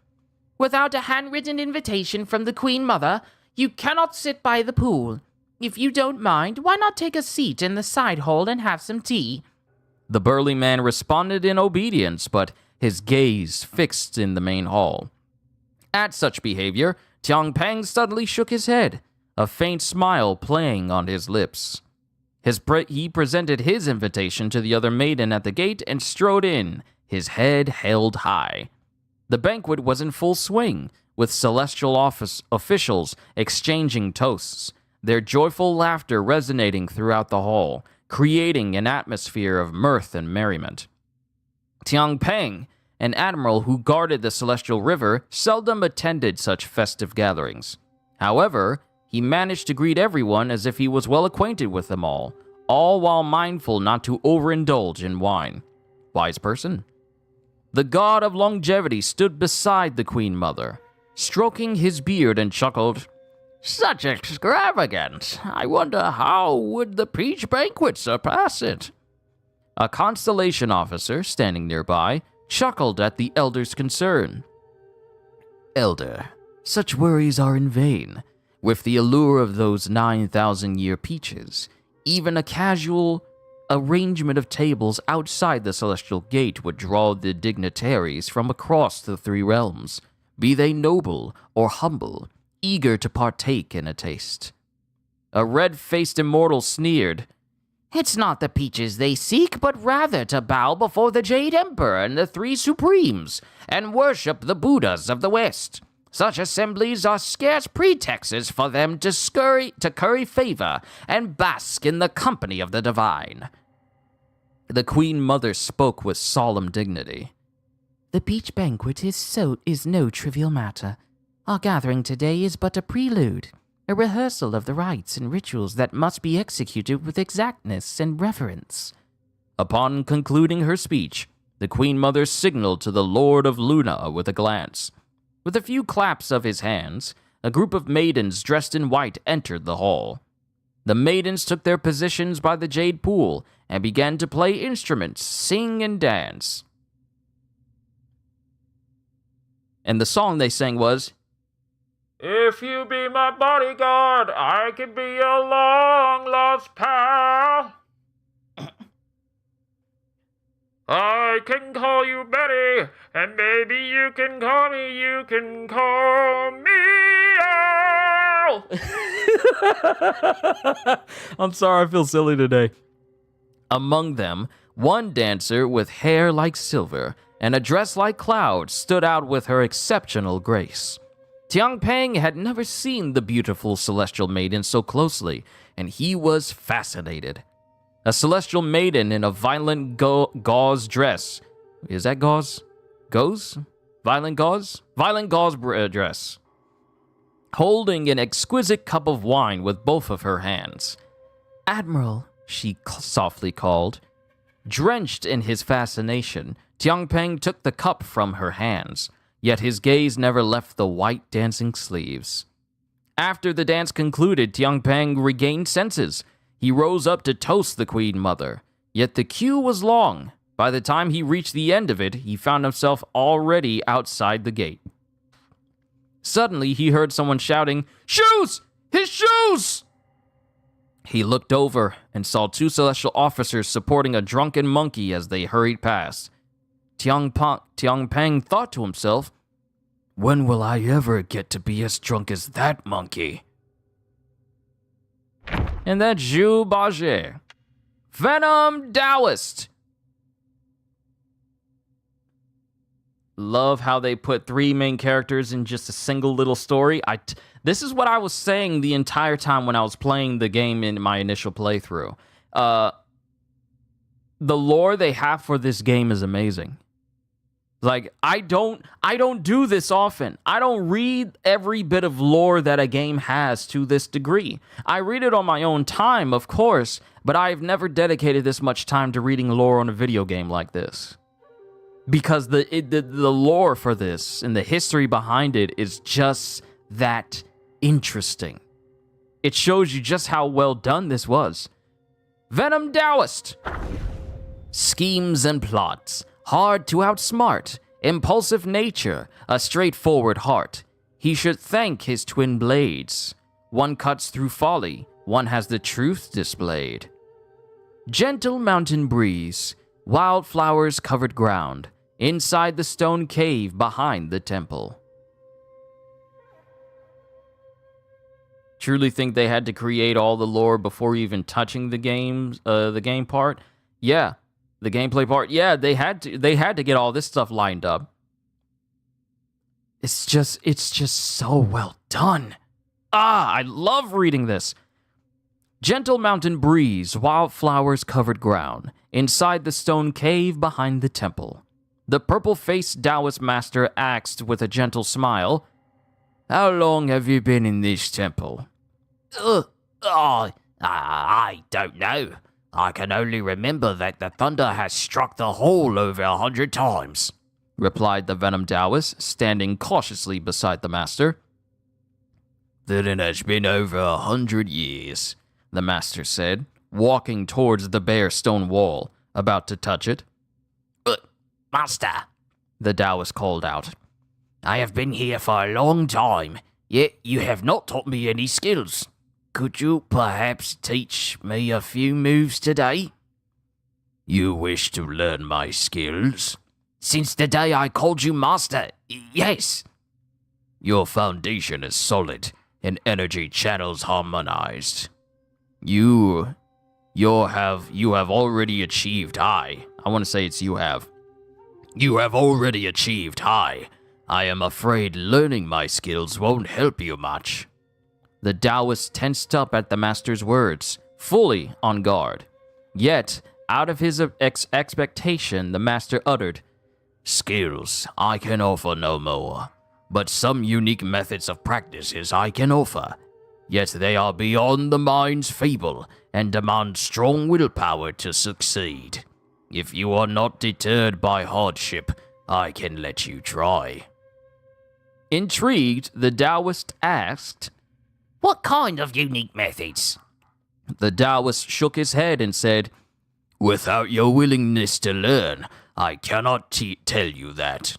Without a handwritten invitation from the Queen Mother, you cannot sit by the pool. If you don't mind, why not take a seat in the side hall and have some tea? The burly man responded in obedience, but his gaze fixed in the main hall. At such behavior, Tianpeng suddenly shook his head, a faint smile playing on his lips. He presented his invitation to the other maiden at the gate and strode in, his head held high. The banquet was in full swing, with celestial officials exchanging toasts, their joyful laughter resonating throughout the hall, creating an atmosphere of mirth and merriment. Tianpeng, an admiral who guarded the celestial river, seldom attended such festive gatherings. However, he managed to greet everyone as if he was well acquainted with them all while mindful not to overindulge in wine. Wise person. The god of longevity stood beside the Queen Mother, stroking his beard and chuckled, Such extravagance! I wonder how would the peach banquet surpass it? A constellation officer standing nearby chuckled at the elder's concern. Elder, such worries are in vain. With the allure of those 9,000-year peaches, even a casual arrangement of tables outside the celestial gate would draw the dignitaries from across the three realms, be they noble or humble, eager to partake in a taste. A red-faced immortal sneered. It's not the peaches they seek, but rather to bow before the Jade Emperor and the Three Supremes, and worship the Buddhas of the West. Such assemblies are scarce pretexts for them to curry favor and bask in the company of the divine. The Queen Mother spoke with solemn dignity. The peach banquet is no trivial matter. Our gathering today is but a prelude, a rehearsal of the rites and rituals that must be executed with exactness and reverence. Upon concluding her speech, the Queen Mother signaled to the Lord of Luna with a glance. With a few claps of his hands, a group of maidens dressed in white entered the hall. The maidens took their positions by the jade pool and began to play instruments, sing, and dance. And the song they sang was, If you be my bodyguard, I can be a long-lost pal. I can call you Betty, and maybe you can call me Al. I'm sorry, I feel silly today. Among them, one dancer with hair like silver and a dress like clouds stood out with her exceptional grace. Tianpeng had never seen the beautiful celestial maiden so closely, and he was fascinated. A celestial maiden in a violent gauze dress. Is that gauze? Gauze? Violent gauze? Violent gauze dress. Holding an exquisite cup of wine with both of her hands. Admiral, she softly called. Drenched in his fascination, Tianpeng took the cup from her hands, yet his gaze never left the white dancing sleeves. After the dance concluded, Tianpeng regained senses. He rose up to toast the Queen Mother, yet the queue was long. By the time he reached the end of it, he found himself already outside the gate. Suddenly, he heard someone shouting, "Shoes! His shoes!" He looked over and saw two celestial officers supporting a drunken monkey as they hurried past. Tianpeng thought to himself, When will I ever get to be as drunk as that monkey? And that's Zhu Bajie. Venom Daoist. Love how they put three main characters in just a single little story. This is what I was saying the entire time when I was playing the game in my initial playthrough. The lore they have for this game is amazing. Like, I don't do this often. I don't read every bit of lore that a game has to this degree. I read it on my own time, of course, but I've never dedicated this much time to reading lore on a video game like this. Because the lore for this and the history behind it is just that interesting. It shows you just how well done this was. Venom Daoist. Schemes and plots, hard to outsmart, impulsive nature, a straightforward heart. He should thank his twin blades. One cuts through folly, one has the truth displayed. Gentle mountain breeze, wildflowers covered ground, inside the stone cave behind the temple. Truly think they had to create all the lore before even touching the game part? Yeah. The gameplay part? Yeah, they had to get all this stuff lined up. It's just so well done. I love reading this. Gentle mountain breeze, wildflowers covered ground, inside the stone cave behind the temple. The purple-faced Taoist master asked with a gentle smile, "How long have you been in this temple?" I don't know. I can only remember that the thunder has struck the hall over 100 times, replied the Venom Daoist, standing cautiously beside the master. Then it has been over 100 years, the master said, walking towards the bare stone wall, about to touch it. Master, the Taoist called out. I have been here for a long time, yet you have not taught me any skills. Could you perhaps teach me a few moves today? You wish to learn my skills? Since the day I called you master, yes. Your foundation is solid, and energy channels harmonized. You have already achieved high. I want to say it's you have. You have already achieved high. I am afraid learning my skills won't help you much. The Taoist tensed up at the master's words, fully on guard. Yet, out of his expectation, the master uttered, "Skills I can offer no more, but some unique methods of practices I can offer. Yet they are beyond the mind's feeble and demand strong willpower to succeed. If you are not deterred by hardship, I can let you try." Intrigued, the Taoist asked, "What kind of unique methods?" The Taoist shook his head and said, "Without your willingness to learn, I cannot tell you that."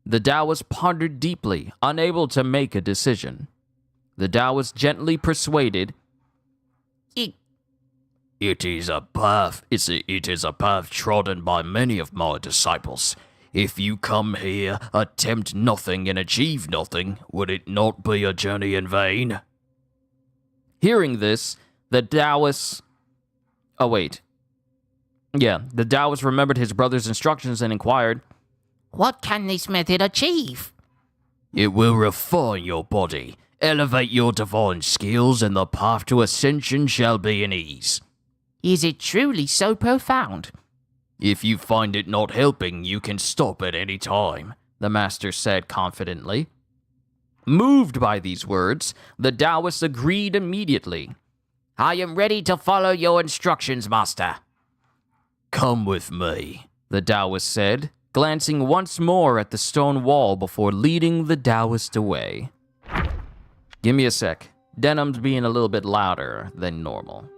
The Taoist pondered deeply, unable to make a decision. The Taoist gently persuaded, It is a path trodden by many of my disciples. If you come here, attempt nothing and achieve nothing, would it not be a journey in vain? Hearing this, the Taoist... The Taoist remembered his brother's instructions and inquired, "What can this method achieve?" It will refine your body, elevate your divine skills, and the path to ascension shall be an ease. Is it truly so profound? If you find it not helping, you can stop at any time, the master said confidently. Moved by these words, the Taoist agreed immediately. I am ready to follow your instructions, master. Come with me, the Taoist said, glancing once more at the stone wall before leading the Taoist away. Give me a sec. Denim's being a little bit louder than normal.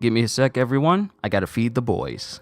Give me a sec, everyone. I gotta feed the boys.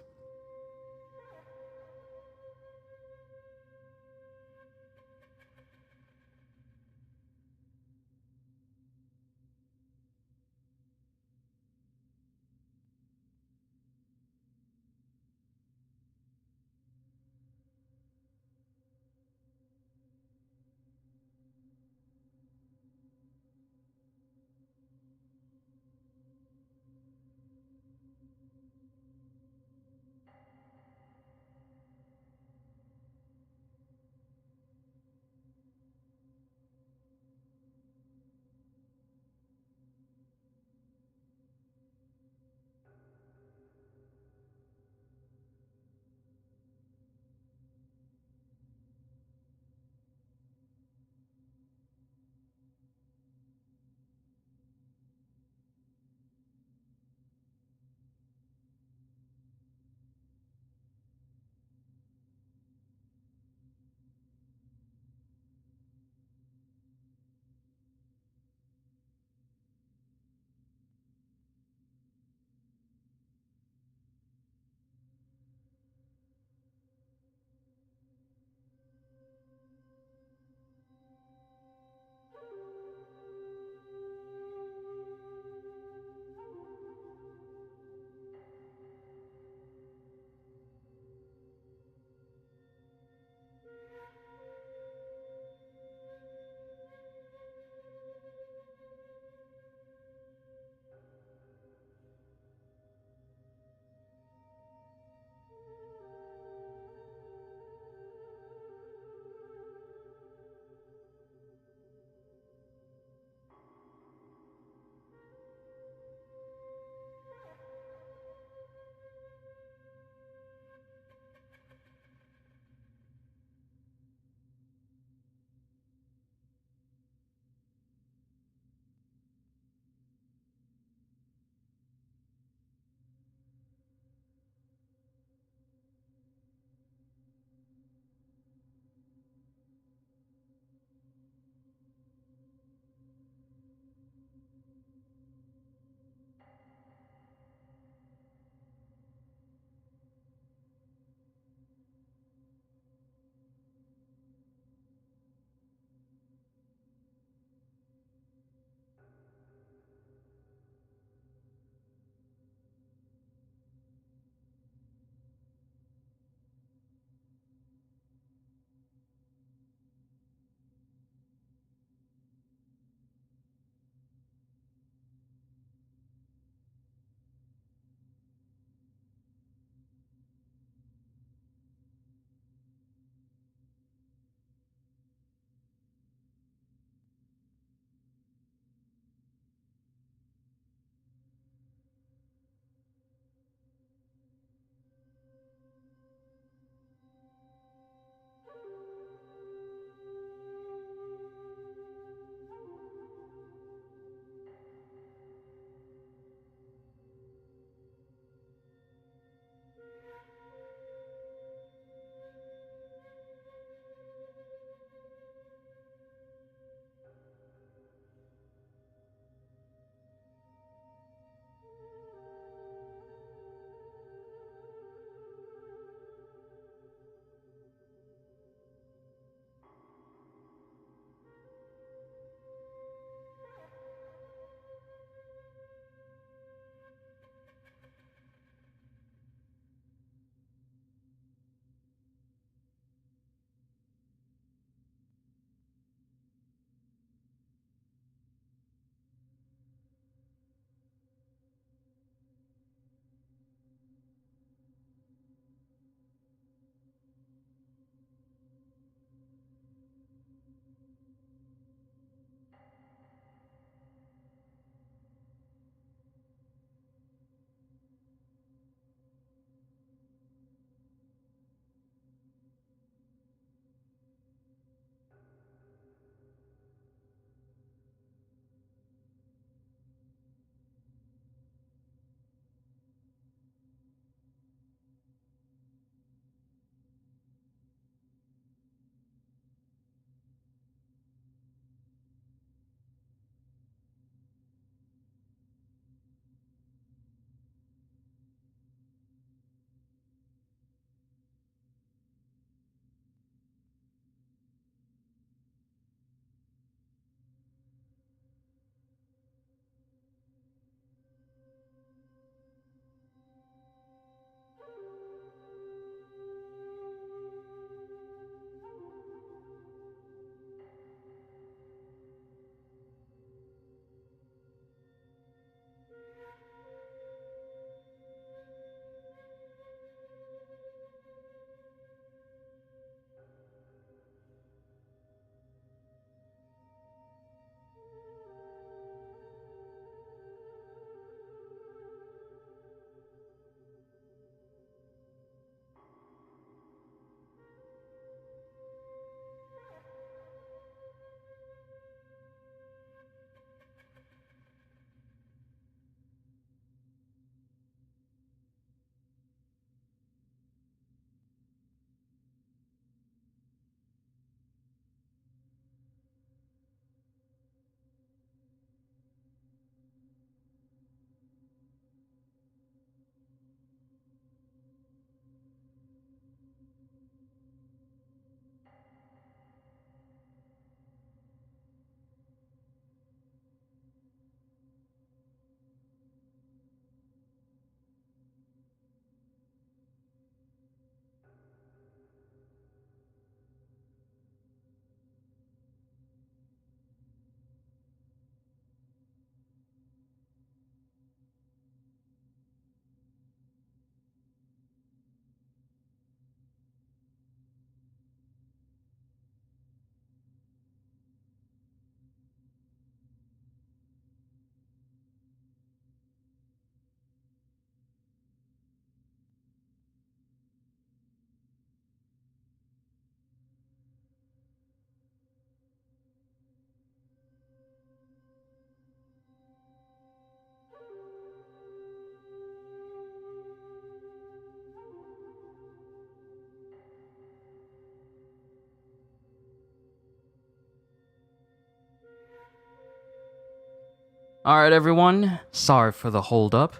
Alright, everyone. Sorry for the hold-up.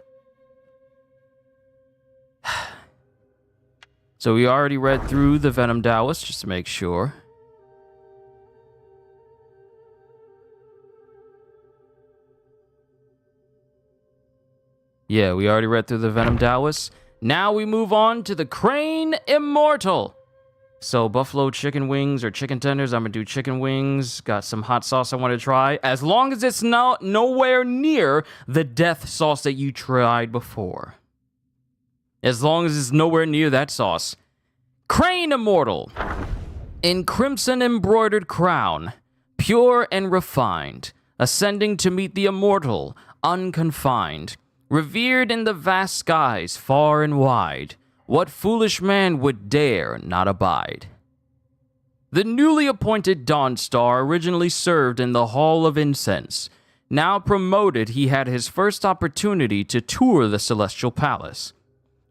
So we already read through the Venom Daoist, just to make sure. Yeah, we already read through the Venom Daoist. Now we move on to the Crane Immortal. So buffalo chicken wings or chicken tenders. I'm gonna do chicken wings. Got some hot sauce I want to try. As long as it's nowhere near the death sauce that you tried before. As long as it's nowhere near that sauce. Crane Immortal. In crimson embroidered crown, pure and refined, ascending to meet the immortal, unconfined. Revered in the vast skies, far and wide, what foolish man would dare not abide? The newly appointed Dawn Star originally served in the Hall of Incense. Now promoted, he had his first opportunity to tour the Celestial Palace.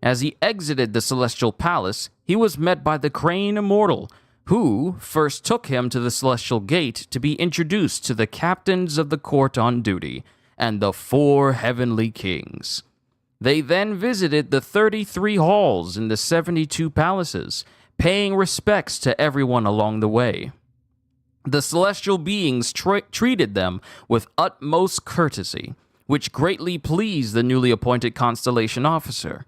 As he exited the Celestial Palace, he was met by the Crane Immortal, who first took him to the Celestial Gate to be introduced to the captains of the court on duty, and the 4 heavenly kings. They then visited the 33 halls in the 72 palaces, paying respects to everyone along the way. The celestial beings treated them with utmost courtesy, which greatly pleased the newly appointed constellation officer.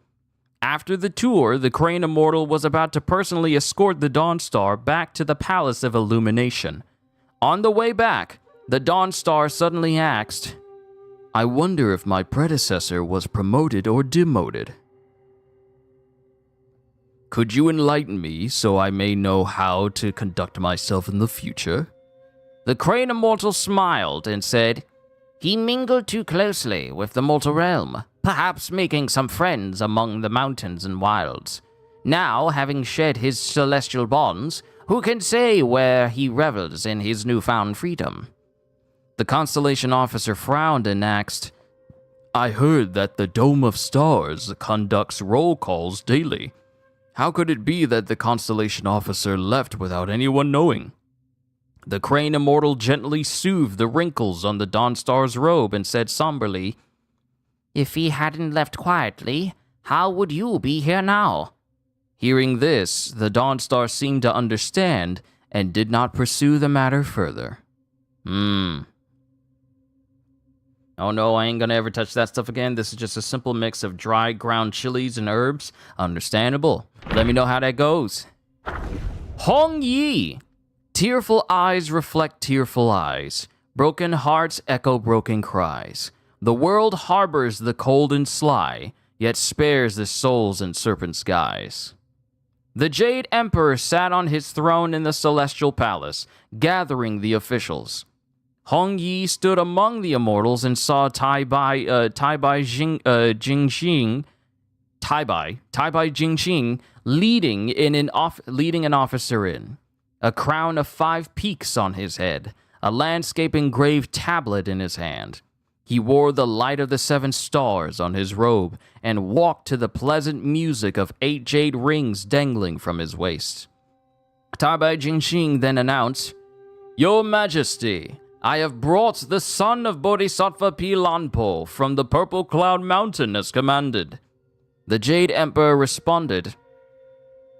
After the tour, the Crane Immortal was about to personally escort the Dawn Star back to the Palace of Illumination. On the way back, the Dawn Star suddenly asked, I wonder if my predecessor was promoted or demoted. Could you enlighten me so I may know how to conduct myself in the future? The Crane Immortal smiled and said, He mingled too closely with the mortal realm, perhaps making some friends among the mountains and wilds. Now, having shed his celestial bonds, who can say where he revels in his newfound freedom? The constellation officer frowned and asked, I heard that the Dome of Stars conducts roll calls daily. How could it be that the constellation officer left without anyone knowing? The Crane Immortal gently soothed the wrinkles on the Dawn Star's robe and said somberly, If he hadn't left quietly, how would you be here now? Hearing this, the Dawn Star seemed to understand and did not pursue the matter further. Oh no, I ain't gonna ever touch that stuff again. This is just a simple mix of dry ground chilies and herbs. Understandable. Let me know how that goes. Hong Yi. Tearful eyes reflect tearful eyes. Broken hearts echo broken cries. The world harbors the cold and sly, yet spares the souls in serpent skies. The Jade Emperor sat on his throne in the Celestial Palace, gathering the officials. Hong Yi stood among the immortals and saw Taibai Jingxing leading an officer in. A crown of 5 peaks on his head, a landscape engraved tablet in his hand. He wore the light of the 7 stars on his robe and walked to the pleasant music of 8 jade rings dangling from his waist. Taibai Jingxing then announced, Your Majesty, I have brought the son of Bodhisattva Lanpo from the Purple Cloud Mountain as commanded. The Jade Emperor responded,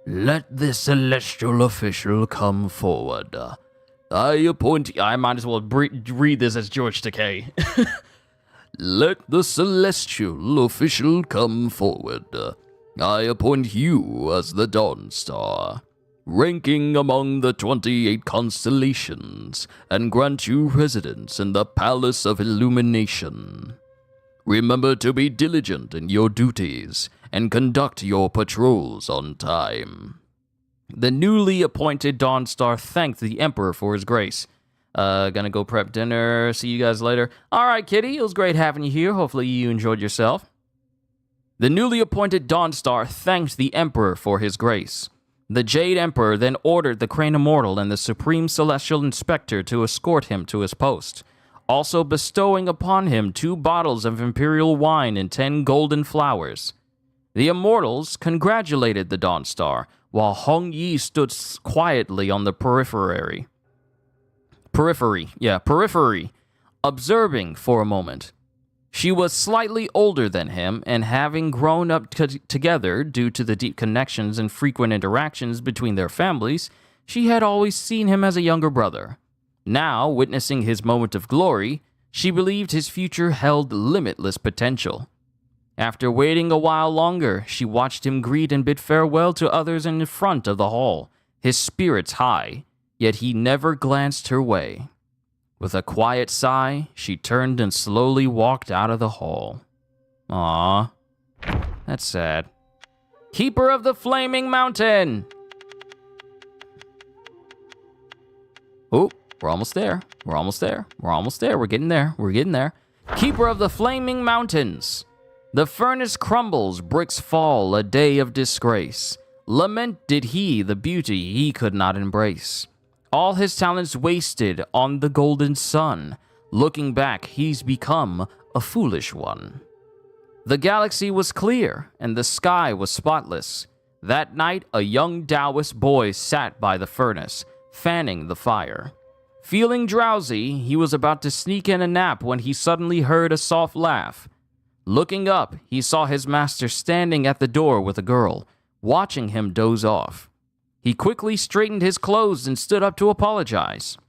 Let the celestial official come forward. I might as well read this as George Takei. Let the celestial official come forward. I appoint you as the Dawn Star, ranking among the 28 constellations, and grant you residence in the Palace of Illumination. Remember to be diligent in your duties, and conduct your patrols on time. The newly appointed Dawn Star thanked the Emperor for his grace. Gonna go prep dinner. See you guys later. Alright, Kitty, it was great having you here. Hopefully you enjoyed yourself. The newly appointed Dawn Star thanked the Emperor for his grace. The Jade Emperor then ordered the Crane Immortal and the Supreme Celestial Inspector to escort him to his post, also bestowing upon him 2 bottles of imperial wine and 10 golden flowers. The Immortals congratulated the Dawn Star, while Hong Yi stood quietly on the periphery, observing for a moment. She was slightly older than him, and having grown up together due to the deep connections and frequent interactions between their families, she had always seen him as a younger brother. Now, witnessing his moment of glory, she believed his future held limitless potential. After waiting a while longer, she watched him greet and bid farewell to others in front of the hall, his spirits high, yet he never glanced her way. With a quiet sigh, she turned and slowly walked out of the hall. Aww, that's sad. Keeper of the Flaming Mountain! Oh, we're almost there. We're almost there. We're almost there. We're getting there. We're getting there. Keeper of the Flaming Mountains! The furnace crumbles, bricks fall, a day of disgrace. Lament did he the beauty he could not embrace. All his talents wasted on the golden sun. Looking back, he's become a foolish one. The galaxy was clear, and the sky was spotless. That night, a young Daoist boy sat by the furnace, fanning the fire. Feeling drowsy, he was about to sneak in a nap when he suddenly heard a soft laugh. Looking up, he saw his master standing at the door with a girl, watching him doze off. He quickly straightened his clothes and stood up to apologize.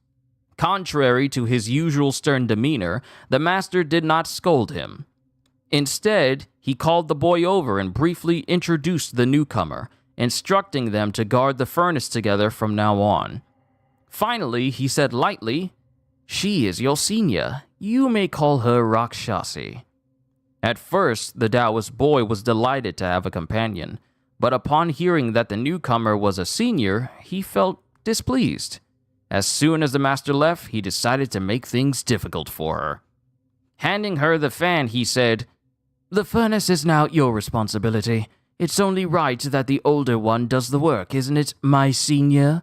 Contrary to his usual stern demeanor, the master did not scold him. Instead, he called the boy over and briefly introduced the newcomer, instructing them to guard the furnace together from now on. Finally, he said lightly, "She is your senior. You may call her Rakshasi." At first, the Daoist boy was delighted to have a companion, but upon hearing that the newcomer was a senior, he felt displeased. As soon as the master left, he decided to make things difficult for her. Handing her the fan, he said, "The furnace is now your responsibility. It's only right that the older one does the work, isn't it, my senior?"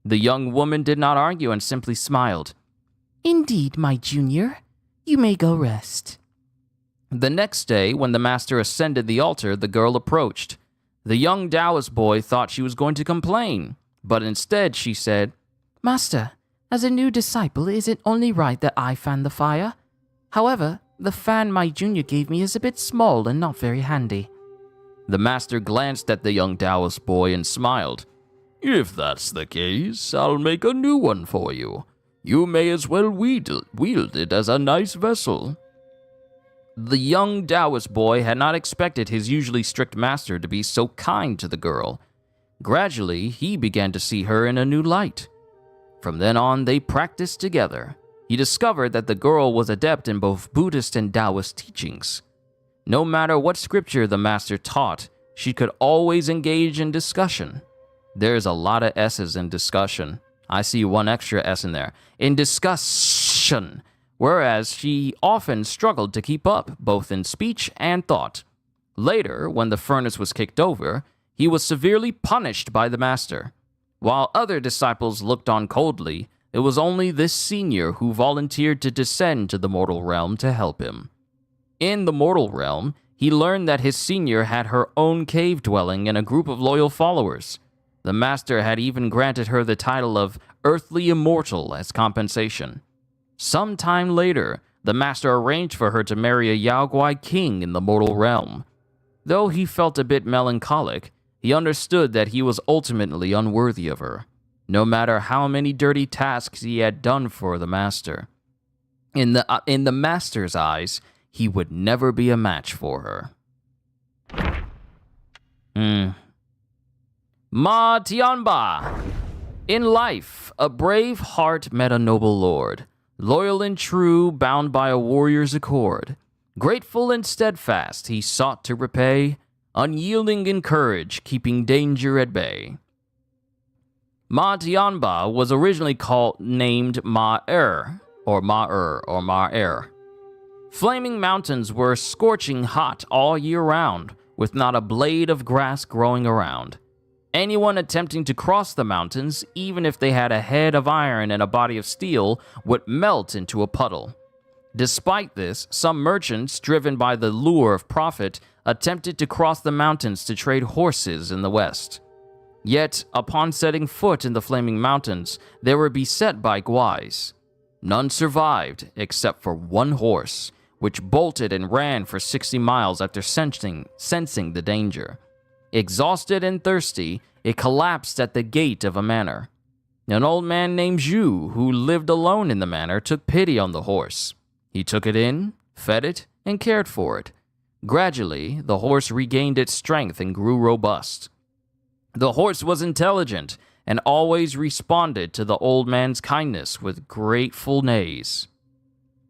The young woman did not argue and simply smiled. "Indeed, my junior. You may go rest." The next day, when the master ascended the altar, the girl approached. The young Daoist boy thought she was going to complain, but instead she said, "Master, as a new disciple, is it only right that I fan the fire? However, the fan my junior gave me is a bit small and not very handy." The master glanced at the young Daoist boy and smiled. "If that's the case, I'll make a new one for you. You may as well wield it as a nice vessel." The young Daoist boy had not expected his usually strict master to be so kind to the girl. Gradually, he began to see her in a new light. From then on, they practiced together. He discovered that the girl was adept in both Buddhist and Taoist teachings. No matter what scripture the master taught, she could always engage in discussion. There's a lot of S's in discussion. I see one extra S in there. In discussion. Whereas she often struggled to keep up, both in speech and thought. Later, when the furnace was kicked over, he was severely punished by the master. While other disciples looked on coldly, it was only this senior who volunteered to descend to the mortal realm to help him. In the mortal realm, he learned that his senior had her own cave dwelling and a group of loyal followers. The master had even granted her the title of Earthly Immortal as compensation. Some time later, the master arranged for her to marry a Yaoguai king in the mortal realm. Though he felt a bit melancholic, he understood that he was ultimately unworthy of her, no matter how many dirty tasks he had done for the master. In the master's eyes, he would never be a match for her. Ma Tianba. In life, a brave heart met a noble lord. Loyal and true, bound by a warrior's accord. Grateful and steadfast, he sought to repay. Unyielding in courage, keeping danger at bay. Ma Tianba was originally named Ma-Er, or Ma-Er. Flaming mountains were scorching hot all year round, with not a blade of grass growing around. Anyone attempting to cross the mountains, even if they had a head of iron and a body of steel, would melt into a puddle. Despite this, some merchants, driven by the lure of profit, attempted to cross the mountains to trade horses in the west. Yet, upon setting foot in the Flaming Mountains, they were beset by Guais. None survived except for one horse, which bolted and ran for 60 miles after sensing the danger. Exhausted and thirsty, it collapsed at the gate of a manor. An old man named Zhu, who lived alone in the manor, took pity on the horse. He took it in, fed it, and cared for it. Gradually, the horse regained its strength and grew robust. The horse was intelligent and always responded to the old man's kindness with grateful neighs.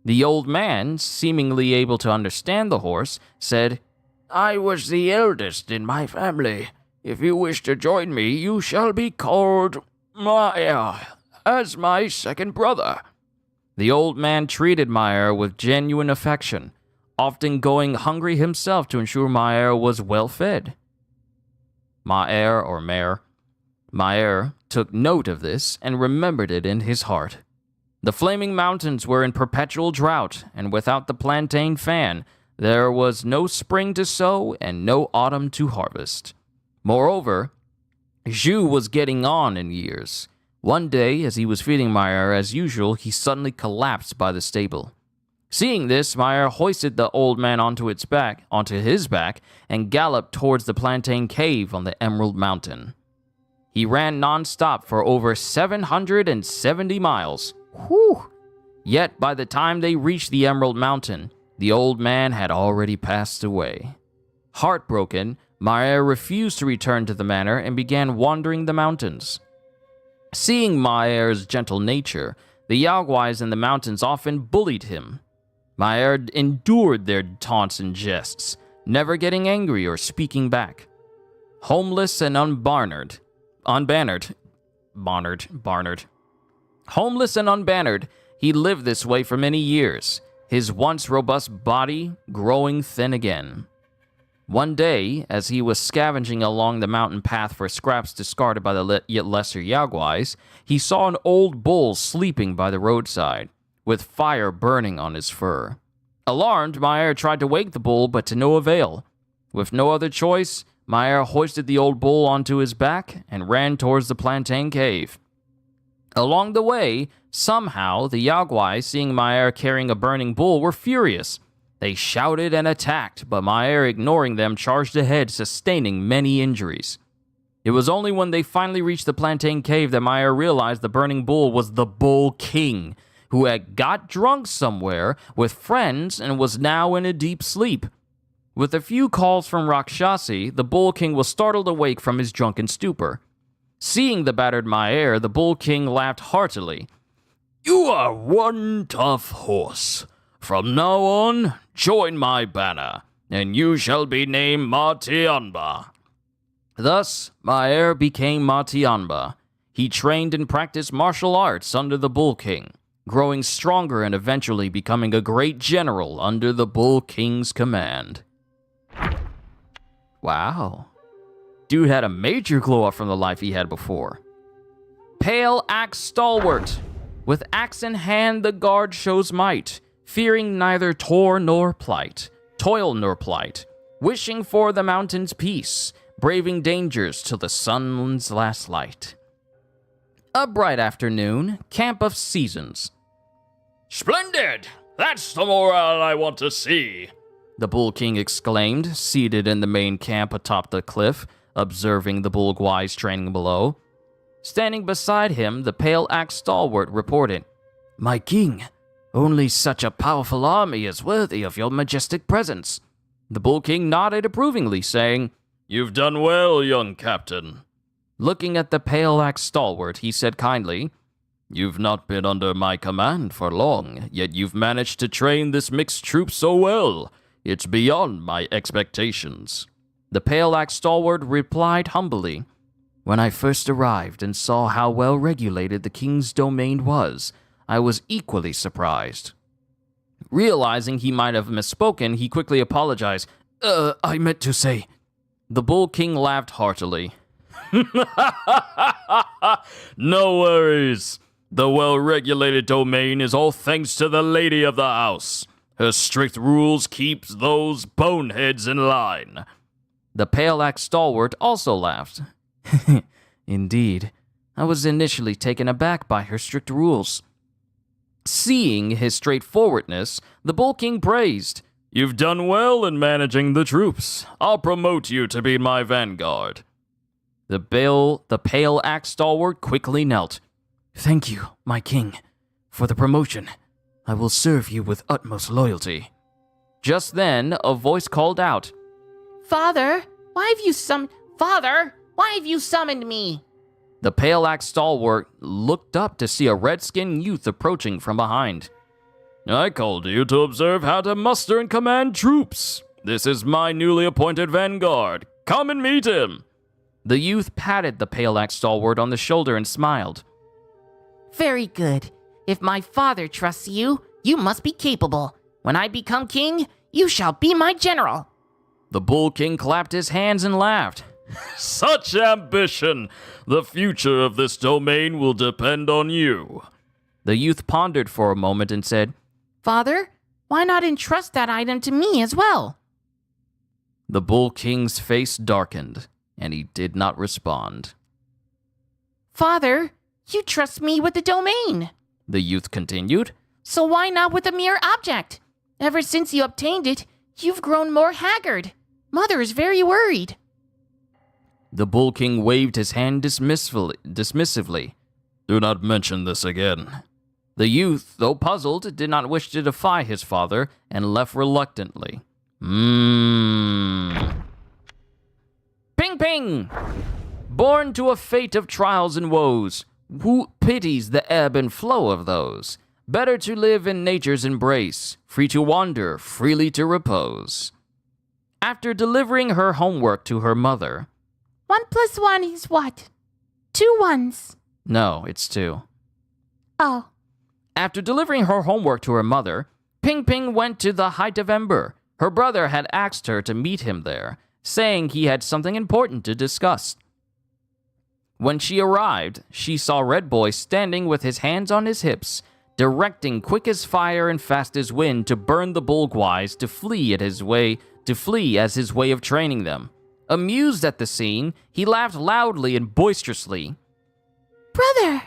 The old man, seemingly able to understand the horse, said, I was the eldest in my family. If you wish to join me, you shall be called as my second brother. The old man treated Meyer with genuine affection, often going hungry himself to ensure Meyer was well fed. Meyer took note of this and remembered it in his heart. The Flaming Mountains were in perpetual drought, and without the plantain fan, there was no spring to sow and no autumn to harvest. Moreover, Zhu was getting on in years. One day, as he was feeding Meyer as usual, he suddenly collapsed by the stable. Seeing this, Meyer hoisted the old man onto his back, and galloped towards the plantain cave on the Emerald Mountain. He ran non-stop for over 770 miles. Whew! Yet by the time they reached the Emerald Mountain, the old man had already passed away. Heartbroken, Meyer refused to return to the manor and began wandering the mountains. Seeing Meyer's gentle nature, the Yaoguais in the mountains often bullied him. Meyer endured their taunts and jests, never getting angry or speaking back. Homeless and unbannered, he lived this way for many years, his once robust body growing thin again. One day, as he was scavenging along the mountain path for scraps discarded by the yet lesser Yaoguais, he saw an old bull sleeping by the roadside, with fire burning on his fur. Alarmed, Meyer tried to wake the bull, but to no avail. With no other choice, Meyer hoisted the old bull onto his back and ran towards the plantain cave. Along the way, somehow, the Yaoguais, seeing Meyer carrying a burning bull, were furious. They shouted and attacked, but Meyer, ignoring them, charged ahead, sustaining many injuries. It was only when they finally reached the plantain cave that Meyer realized the burning bull was the Bull King, who had got drunk somewhere with friends and was now in a deep sleep. With a few calls from Rakshasi, the Bull King was startled awake from his drunken stupor. Seeing the battered Meyer, the Bull King laughed heartily. You are one tough horse. From now on, join my banner, and you shall be named Tianba. Thus, Meyer became Tianba. He trained and practiced martial arts under the Bull King, growing stronger and eventually becoming a great general under the Bull King's command. Wow. Dude had a major glow up from the life he had before. Pale Axe Stalwart. With axe in hand, the guard shows might, fearing neither toil nor plight, wishing for the mountain's peace, braving dangers till the sun's last light. A bright afternoon, camp of seasons. Splendid! That's the morale I want to see. The Bull King exclaimed, seated in the main camp atop the cliff, observing the Bullguais training below. Standing beside him, the Pale Axe Stalwart reported, My king, only such a powerful army is worthy of your majestic presence. The Bull King nodded approvingly, saying, You've done well, young captain. Looking at the Pale Axe Stalwart, he said kindly, You've not been under my command for long, yet you've managed to train this mixed troop so well. It's beyond my expectations. The Pale Axe Stalwart replied humbly, When I first arrived and saw how well regulated the king's domain was, I was equally surprised. Realizing he might have misspoken, he quickly apologized. I meant to say... The Bull King laughed heartily. No worries. The well-regulated domain is all thanks to the lady of the house. Her strict rules keeps those boneheads in line. The Pale Axe Stalwart also laughed. Indeed, I was initially taken aback by her strict rules. Seeing his straightforwardness, the Bull King praised. You've done well in managing the troops. I'll promote you to be my vanguard. The pale axe stalwart quickly knelt. Thank you, my king, for the promotion. I will serve you with utmost loyalty. Just then, a voice called out, Father, why have you summoned me? The pale axe stalwart looked up to see a red-skinned youth approaching from behind. I called you to observe how to muster and command troops. This is my newly appointed vanguard. Come and meet him. The youth patted the pale axe stalwart on the shoulder and smiled. Very good. If my father trusts you, you must be capable. When I become king, you shall be my general. The Bull King clapped his hands and laughed. Such ambition! The future of this domain will depend on you. The youth pondered for a moment and said, Father, why not entrust that item to me as well? The Bull King's face darkened, and he did not respond. Father, you trust me with the domain, the youth continued. So why not with a mere object? Ever since you obtained it, you've grown more haggard. Mother is very worried. The Bull King waved his hand dismissively. Do not mention this again. The youth, though puzzled, did not wish to defy his father and left reluctantly. Ping! Born to a fate of trials and woes, who pities the ebb and flow of those? Better to live in nature's embrace, free to wander, freely to repose. After delivering her homework to her mother... 1 + 1 is what? 2 ones. No, it's 2. Oh. After delivering her homework to her mother, Ping went to the Height of Ember. Her brother had asked her to meet him there, saying he had something important to discuss. When she arrived, she saw Red Boy standing with his hands on his hips, directing quick as fire and fast as wind to burn the Bulgwais to flee as his way of training them. Amused at the scene, he laughed loudly and boisterously. Brother!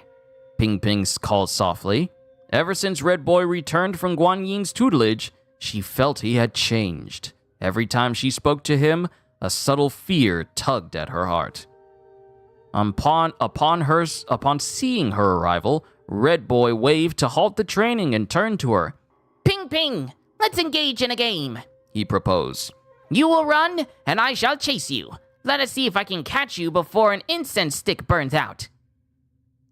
Ping called softly. Ever since Red Boy returned from Guan Yin's tutelage, she felt he had changed. Every time she spoke to him, a subtle fear tugged at her heart. Upon seeing her arrival, Red Boy waved to halt the training and turned to her. Ping, let's engage in a game, he proposed. You will run, and I shall chase you. Let us see if I can catch you before an incense stick burns out.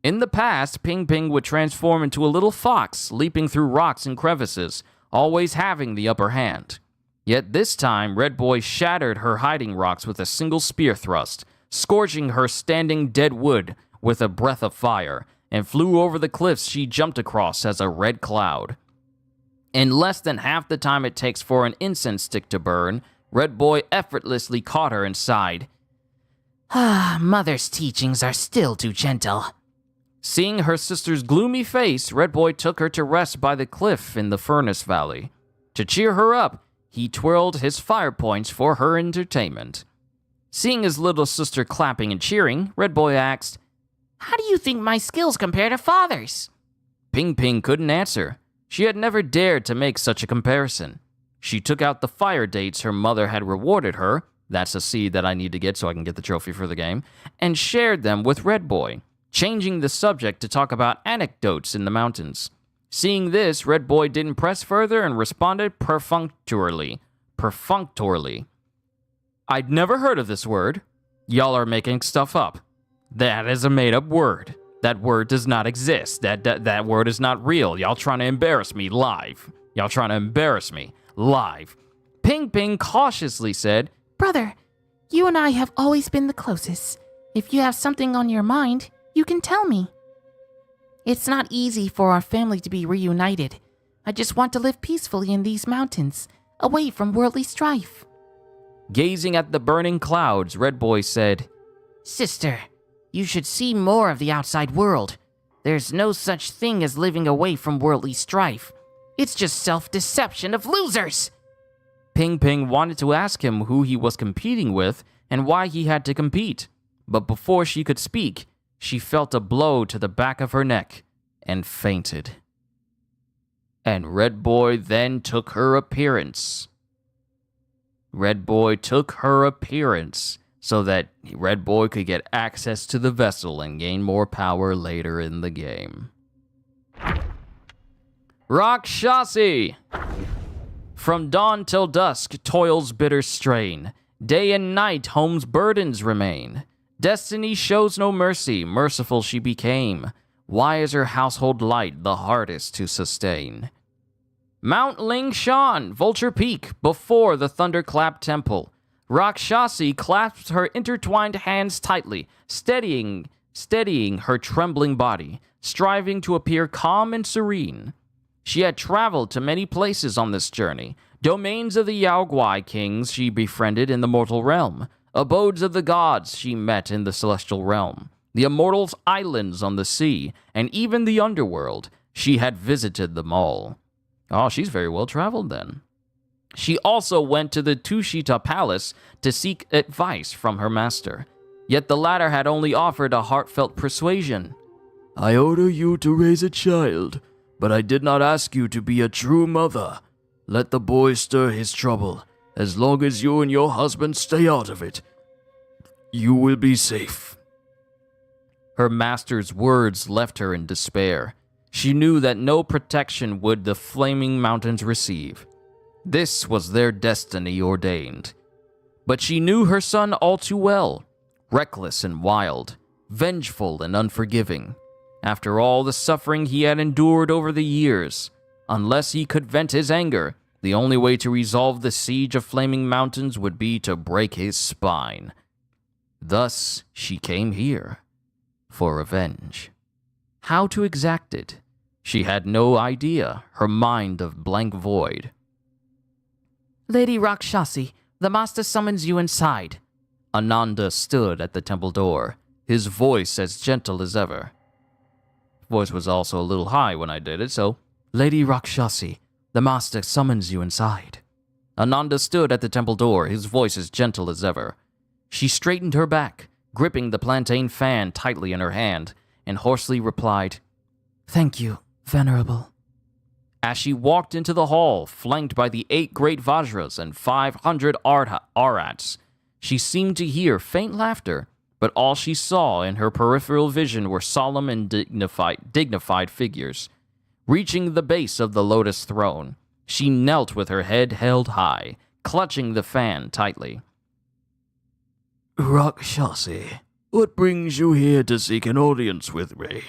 In the past, Ping would transform into a little fox, leaping through rocks and crevices, always having the upper hand. Yet this time, Red Boy shattered her hiding rocks with a single spear thrust, scorching her standing dead wood with a breath of fire, and flew over the cliffs she jumped across as a red cloud. In less than half the time it takes for an incense stick to burn, Red Boy effortlessly caught her and sighed. Mother's teachings are still too gentle. Seeing her sister's gloomy face, Red Boy took her to rest by the cliff in the Furnace Valley. To cheer her up, he twirled his fire points for her entertainment. Seeing his little sister clapping and cheering, Red Boy asked, How do you think my skills compare to father's? Ping couldn't answer. She had never dared to make such a comparison. She took out the fire dates her mother had rewarded her, that's a seed that I need to get so I can get the trophy for the game, and shared them with Red Boy, changing the subject to talk about anecdotes in the mountains. Seeing this, Red Boy didn't press further and responded perfunctorily. I'd never heard of this word. Y'all are making stuff up. That is a made-up word. That word does not exist. That word is not real. Y'all trying to embarrass me live. Ping cautiously said, Brother, you and I have always been the closest. If you have something on your mind, you can tell me. It's not easy for our family to be reunited. I just want to live peacefully in these mountains, away from worldly strife. Gazing at the burning clouds, Red Boy said, Sister, you should see more of the outside world. There's no such thing as living away from worldly strife. It's just self-deception of losers. Ping wanted to ask him who he was competing with and why he had to compete. But before she could speak, she felt a blow to the back of her neck and fainted. And Red Boy then took her appearance. Red Boy took her appearance so that Red Boy could get access to the vessel and gain more power later in the game. Rakshasi! From dawn till dusk, toil's bitter strain. Day and night, home's burdens remain. Destiny shows no mercy, merciful she became. Why is her household light the hardest to sustain? Mount Lingshan, Vulture Peak, before the Thunderclap Temple. Rakshasi clasped her intertwined hands tightly, steadying her trembling body, striving to appear calm and serene. She had traveled to many places on this journey, domains of the Yaoguai kings she befriended in the mortal realm, abodes of the gods she met in the celestial realm, the Immortal's islands on the sea, and even the underworld. She had visited them all. Oh, she's very well traveled then. She also went to the Tushita Palace to seek advice from her master, yet the latter had only offered a heartfelt persuasion. I order you to raise a child, but I did not ask you to be a true mother. Let the boy stir his trouble. As long as you and your husband stay out of it, you will be safe. Her master's words left her in despair. She knew that no protection would the Flaming Mountains receive. This was their destiny ordained. But she knew her son all too well, reckless and wild, vengeful and unforgiving. After all the suffering he had endured over the years, unless he could vent his anger, the only way to resolve the siege of Flaming Mountains would be to break his spine. Thus, she came here, for revenge. How to exact it? She had no idea, her mind a blank void. Lady Rakshasi, the master summons you inside. Ananda stood at the temple door, his voice as gentle as ever. Voice was also a little high when I did it, so, Lady Rakshasi, the master summons you inside. Ananda stood at the temple door, his voice as gentle as ever. She straightened her back, gripping the plantain fan tightly in her hand, and hoarsely replied, Thank you, Venerable. As she walked into the hall, flanked by the 8 great Vajras and 500 Arhats, she seemed to hear faint laughter, but all she saw in her peripheral vision were solemn and dignified figures. Reaching the base of the lotus throne, she knelt with her head held high, clutching the fan tightly. Rakshasi, what brings you here to seek an audience with me?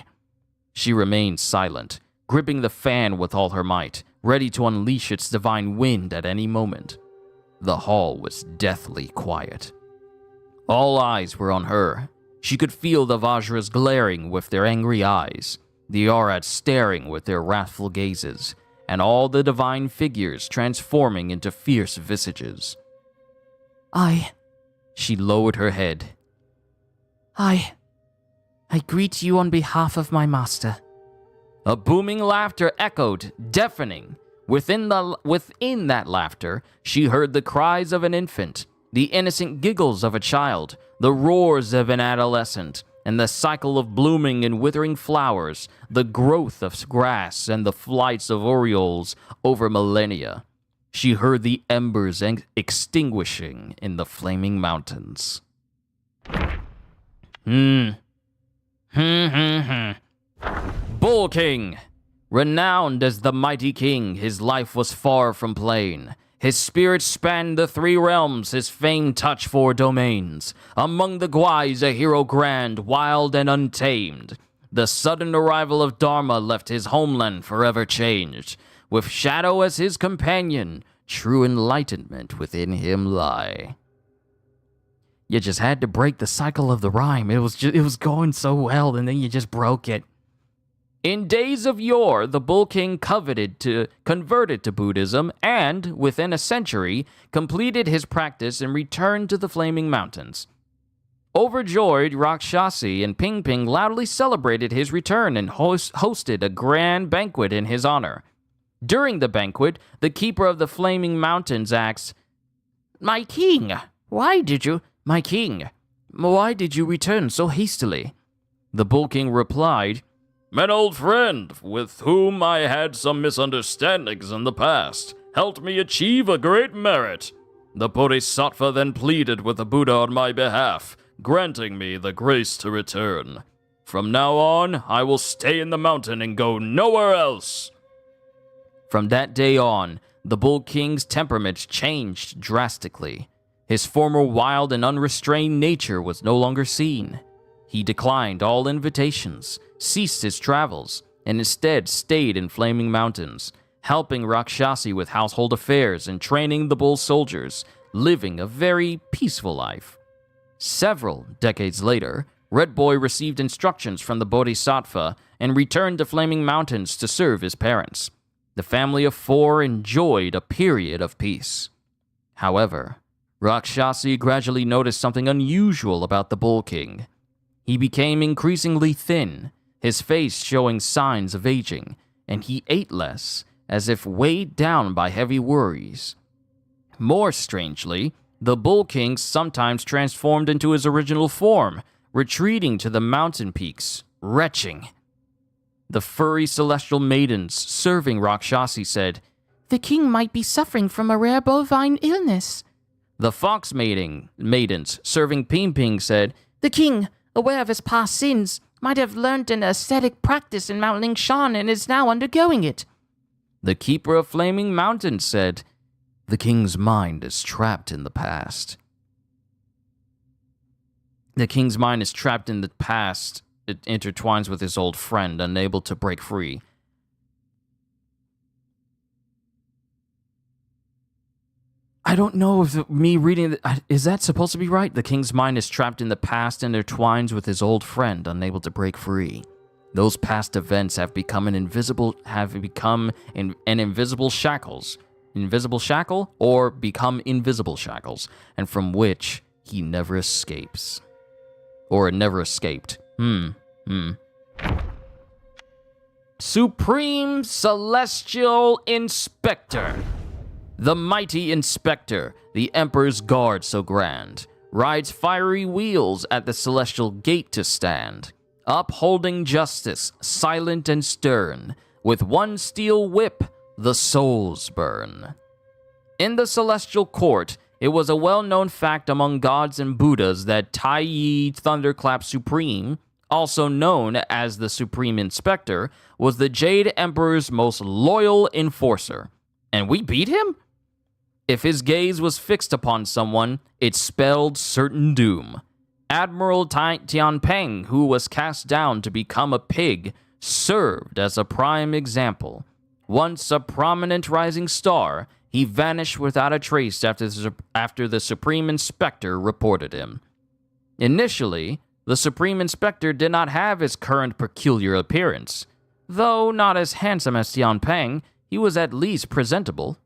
She remained silent, gripping the fan with all her might, ready to unleash its divine wind at any moment. The hall was deathly quiet. All eyes were on her. She could feel the Vajras glaring with their angry eyes, the Arhats staring with their wrathful gazes, and all the divine figures transforming into fierce visages. She lowered her head. I greet you on behalf of my master. A booming laughter echoed, deafening. Within that laughter, she heard the cries of an infant, the innocent giggles of a child, the roars of an adolescent, and the cycle of blooming and withering flowers, the growth of grass and the flights of orioles over millennia. She heard the embers extinguishing in the Flaming Mountains. Bull King! Renowned as the mighty king, his life was far from plain. His spirit spanned the 3 realms, his fame touched 4 domains. Among the Gwais, a hero grand, wild and untamed. The sudden arrival of Dharma left his homeland forever changed. With Shadow as his companion, true enlightenment within him lie. You just had to break the cycle of the rhyme. It was going so well, and then you just broke it. In days of yore, the Bull King converted to Buddhism and, within a century, completed his practice and returned to the Flaming Mountains. Overjoyed, Rakshasi and Pingping loudly celebrated his return and hosted a grand banquet in his honor. During the banquet, the keeper of the Flaming Mountains asked, My king, why did you return so hastily? The Bull King replied, An old friend with whom I had some misunderstandings in the past helped me achieve a great merit. The Bodhisattva then pleaded with the Buddha on my behalf, granting me the grace to return. From now on, I will stay in the mountain and go nowhere else. From that day on, the Bull King's temperament changed drastically. His former wild and unrestrained nature was no longer seen. He declined all invitations, ceased his travels, and instead stayed in Flaming Mountains, helping Rakshasi with household affairs and training the bull soldiers, living a very peaceful life. Several decades later, Red Boy received instructions from the Bodhisattva and returned to Flaming Mountains to serve his parents. The family of four enjoyed a period of peace. However, Rakshasi gradually noticed something unusual about the Bull King. He became increasingly thin, his face showing signs of aging, and he ate less, as if weighed down by heavy worries. More strangely, the Bull King sometimes transformed into his original form, retreating to the mountain peaks, retching. The furry celestial maidens serving Rakshasi said, "The king might be suffering from a rare bovine illness." The fox maidens serving Pingping said, "The king, aware of his past sins, might have learned an ascetic practice in Mount Lingshan and is now undergoing it." The keeper of Flaming Mountains said, "The king's mind is trapped in the past." The king's mind is trapped in the past. It intertwines with his old friend, unable to break free. I don't know if me reading... Is that supposed to be right? The king's mind is trapped in the past and intertwines with his old friend, unable to break free. Those past events have become an invisible shackles. Invisible shackle or become invisible shackles, and from which he never escapes. Or never escaped. Supreme Celestial Inspector. The mighty inspector, the Emperor's guard so grand, rides fiery wheels at the celestial gate to stand, upholding justice, silent and stern, with one steel whip, the souls burn. In the celestial court, it was a well-known fact among gods and Buddhas that Tai Yi Thunderclap Supreme, also known as the Supreme Inspector, was the Jade Emperor's most loyal enforcer. And we beat him? If his gaze was fixed upon someone, it spelled certain doom. Admiral Tianpeng, who was cast down to become a pig, served as a prime example. Once a prominent rising star, he vanished without a trace after the Supreme Inspector reported him. Initially, the Supreme Inspector did not have his current peculiar appearance. Though not as handsome as Tianpeng, he was at least presentable.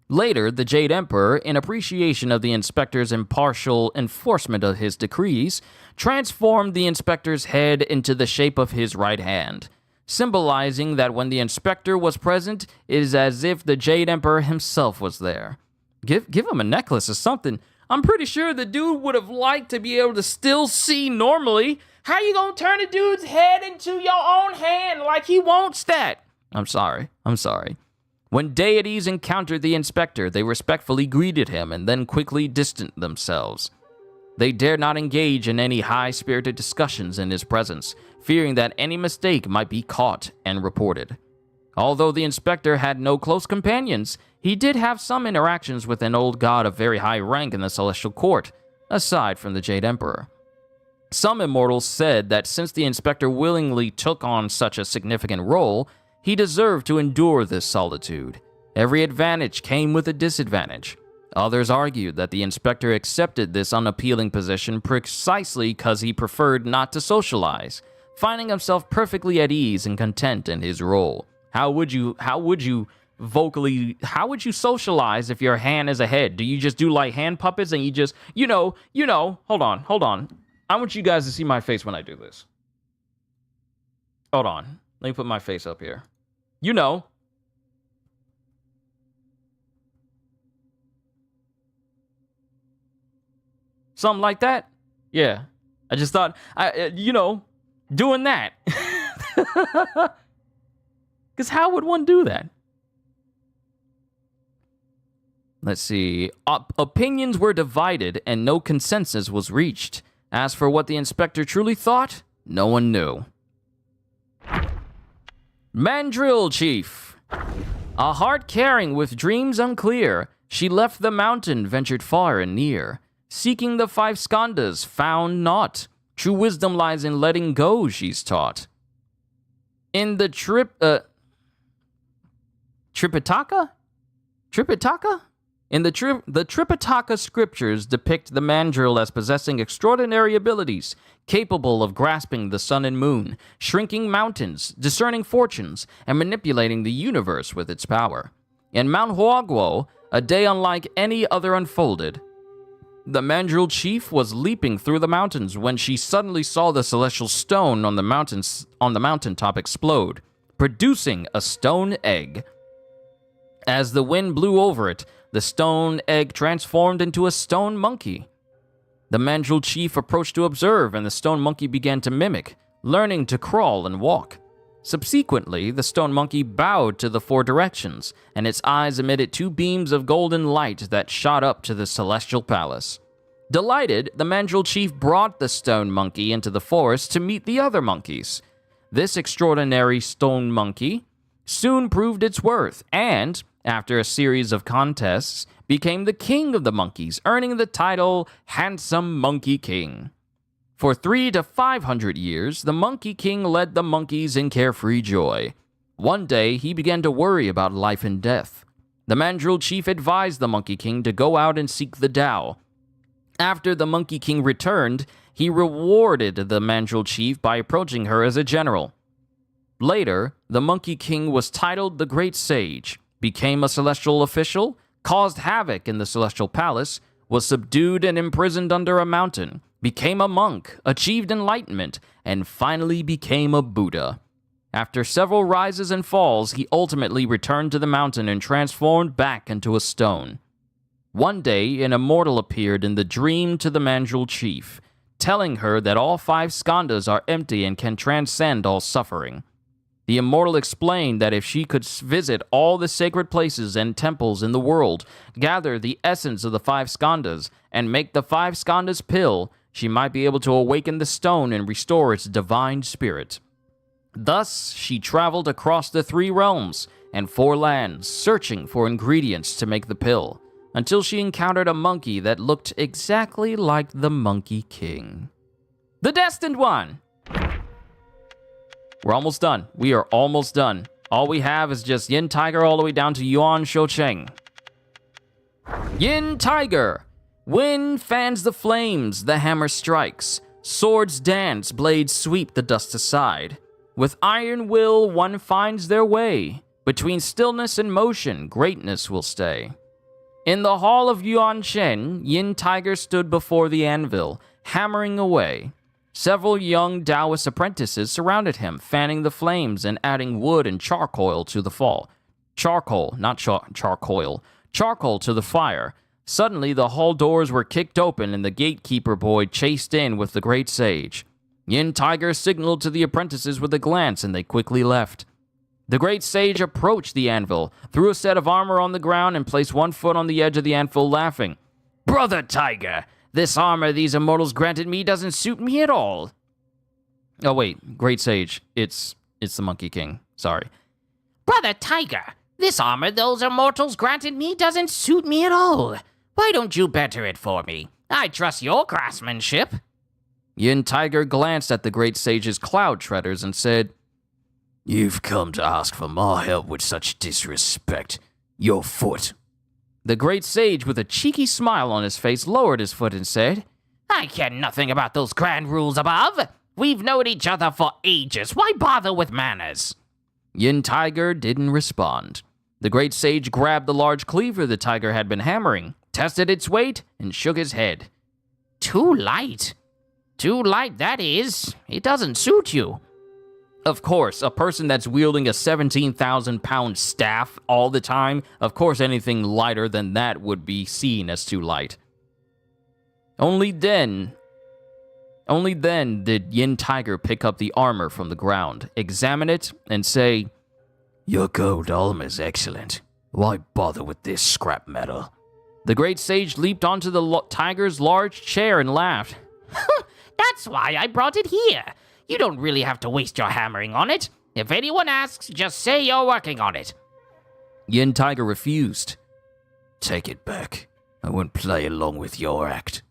Later, the Jade Emperor, in appreciation of the Inspector's impartial enforcement of his decrees, transformed the Inspector's head into the shape of his right hand, symbolizing that when the Inspector was present, it is as if the Jade Emperor himself was there. Give him a necklace or something. I'm pretty sure the dude would have liked to be able to still see normally. How you gonna turn a dude's head into your own hand like he wants that? I'm sorry. When deities encountered the Inspector, they respectfully greeted him and then quickly distanced themselves. They dared not engage in any high-spirited discussions in his presence, fearing that any mistake might be caught and reported. Although the Inspector had no close companions, he did have some interactions with an old god of very high rank in the Celestial Court, aside from the Jade Emperor. Some immortals said that since the Inspector willingly took on such a significant role, he deserved to endure this solitude. Every advantage came with a disadvantage. Others argued that the Inspector accepted this unappealing position precisely because he preferred not to socialize, finding himself perfectly at ease and content in his role. How would you socialize if your hand is a head? Do you just do like hand puppets and you just, hold on. I want you guys to see my face when I do this. Hold on. Let me put my face up here. Something like that? Yeah. I just thought, doing that. Because how would one do that? Let's see. Opinions were divided and no consensus was reached. As for what the inspector truly thought, no one knew. Mandrill Chief. A heart caring with dreams unclear, she left the mountain, ventured far and near. Seeking the 5 skandhas, found not. True wisdom lies in letting go, she's taught. In the Tripitaka? In the Tripitaka scriptures depict the Mandrill as possessing extraordinary abilities, capable of grasping the sun and moon, shrinking mountains, discerning fortunes, and manipulating the universe with its power. In Mount Huaguo, a day unlike any other unfolded. The Mandrill Chief was leaping through the mountains when she suddenly saw the celestial stone on the mountaintop explode, producing a stone egg. As the wind blew over it, the stone egg transformed into a stone monkey. The Mandrill Chief approached to observe, and the stone monkey began to mimic, learning to crawl and walk. Subsequently, the stone monkey bowed to the 4 directions, and its eyes emitted 2 beams of golden light that shot up to the celestial palace. Delighted, the Mandrill Chief brought the stone monkey into the forest to meet the other monkeys. This extraordinary stone monkey soon proved its worth, and, after a series of contests, became the king of the monkeys, earning the title Handsome Monkey King. For 300 to 500 years, the Monkey King led the monkeys in carefree joy. One day, he began to worry about life and death. The Mandrill Chief advised the Monkey King to go out and seek the Tao. After the Monkey King returned, he rewarded the Mandrill Chief by approaching her as a general. Later, the Monkey King was titled the Great Sage, became a celestial official, caused havoc in the celestial palace, was subdued and imprisoned under a mountain, became a monk, achieved enlightenment, and finally became a Buddha. After several rises and falls, he ultimately returned to the mountain and transformed back into a stone. One day, an Immortal appeared in the dream to the Mandrill Chief, telling her that all 5 skandhas are empty and can transcend all suffering. The Immortal explained that if she could visit all the sacred places and temples in the world, gather the essence of the 5 skandhas, and make the 5 skandhas pill, she might be able to awaken the stone and restore its divine spirit. Thus, she traveled across the 3 realms and 4 lands, searching for ingredients to make the pill, until she encountered a monkey that looked exactly like the Monkey King. The Destined One! We're almost done. We are almost done. All we have is just Yin Tiger all the way down to Yuan Shoucheng. Yin Tiger! Wind fans the flames, the hammer strikes. Swords dance, blades sweep the dust aside. With iron will, one finds their way. Between stillness and motion, greatness will stay. In the hall of Yuanchen, Yin Tiger stood before the anvil, hammering away. Several young Taoist apprentices surrounded him, fanning the flames and adding wood and charcoal to the charcoal to the fire. Suddenly, the hall doors were kicked open and the gatekeeper boy chased in with the great sage. Yin Tiger signaled to the apprentices with a glance and they quickly left. The great sage approached the anvil, threw a set of armor on the ground and placed 1 foot on the edge of the anvil, laughing. "Brother Tiger, this armor these immortals granted me doesn't suit me at all." Oh wait, great sage, it's the Monkey King, sorry. "Brother Tiger, this armor those immortals granted me doesn't suit me at all. Why don't you better it for me? I trust your craftsmanship." Yin Tiger glanced at the great sage's cloud treaders and said, "You've come to ask for my help with such disrespect. Your foot." The great sage, with a cheeky smile on his face, lowered his foot and said, "I care nothing about those grand rules above. We've known each other for ages. Why bother with manners?" Yin Tiger didn't respond. The great sage grabbed the large cleaver the tiger had been hammering, tested its weight, and shook his head. "Too light. Too light, that is. It doesn't suit you." Of course, a person that's wielding a 17,000-pound staff all the time, of course anything lighter than that would be seen as too light. Only then, Only then did Yin Tiger pick up the armor from the ground, examine it, and say, Your gold armor is excellent. Why bother with this scrap metal? The great sage leaped onto the tiger's large chair and laughed. That's why I brought it here. You don't really have to waste your hammering on it. If anyone asks, just say you're working on it. Yin Tiger refused. Take it back. I won't play along with your act.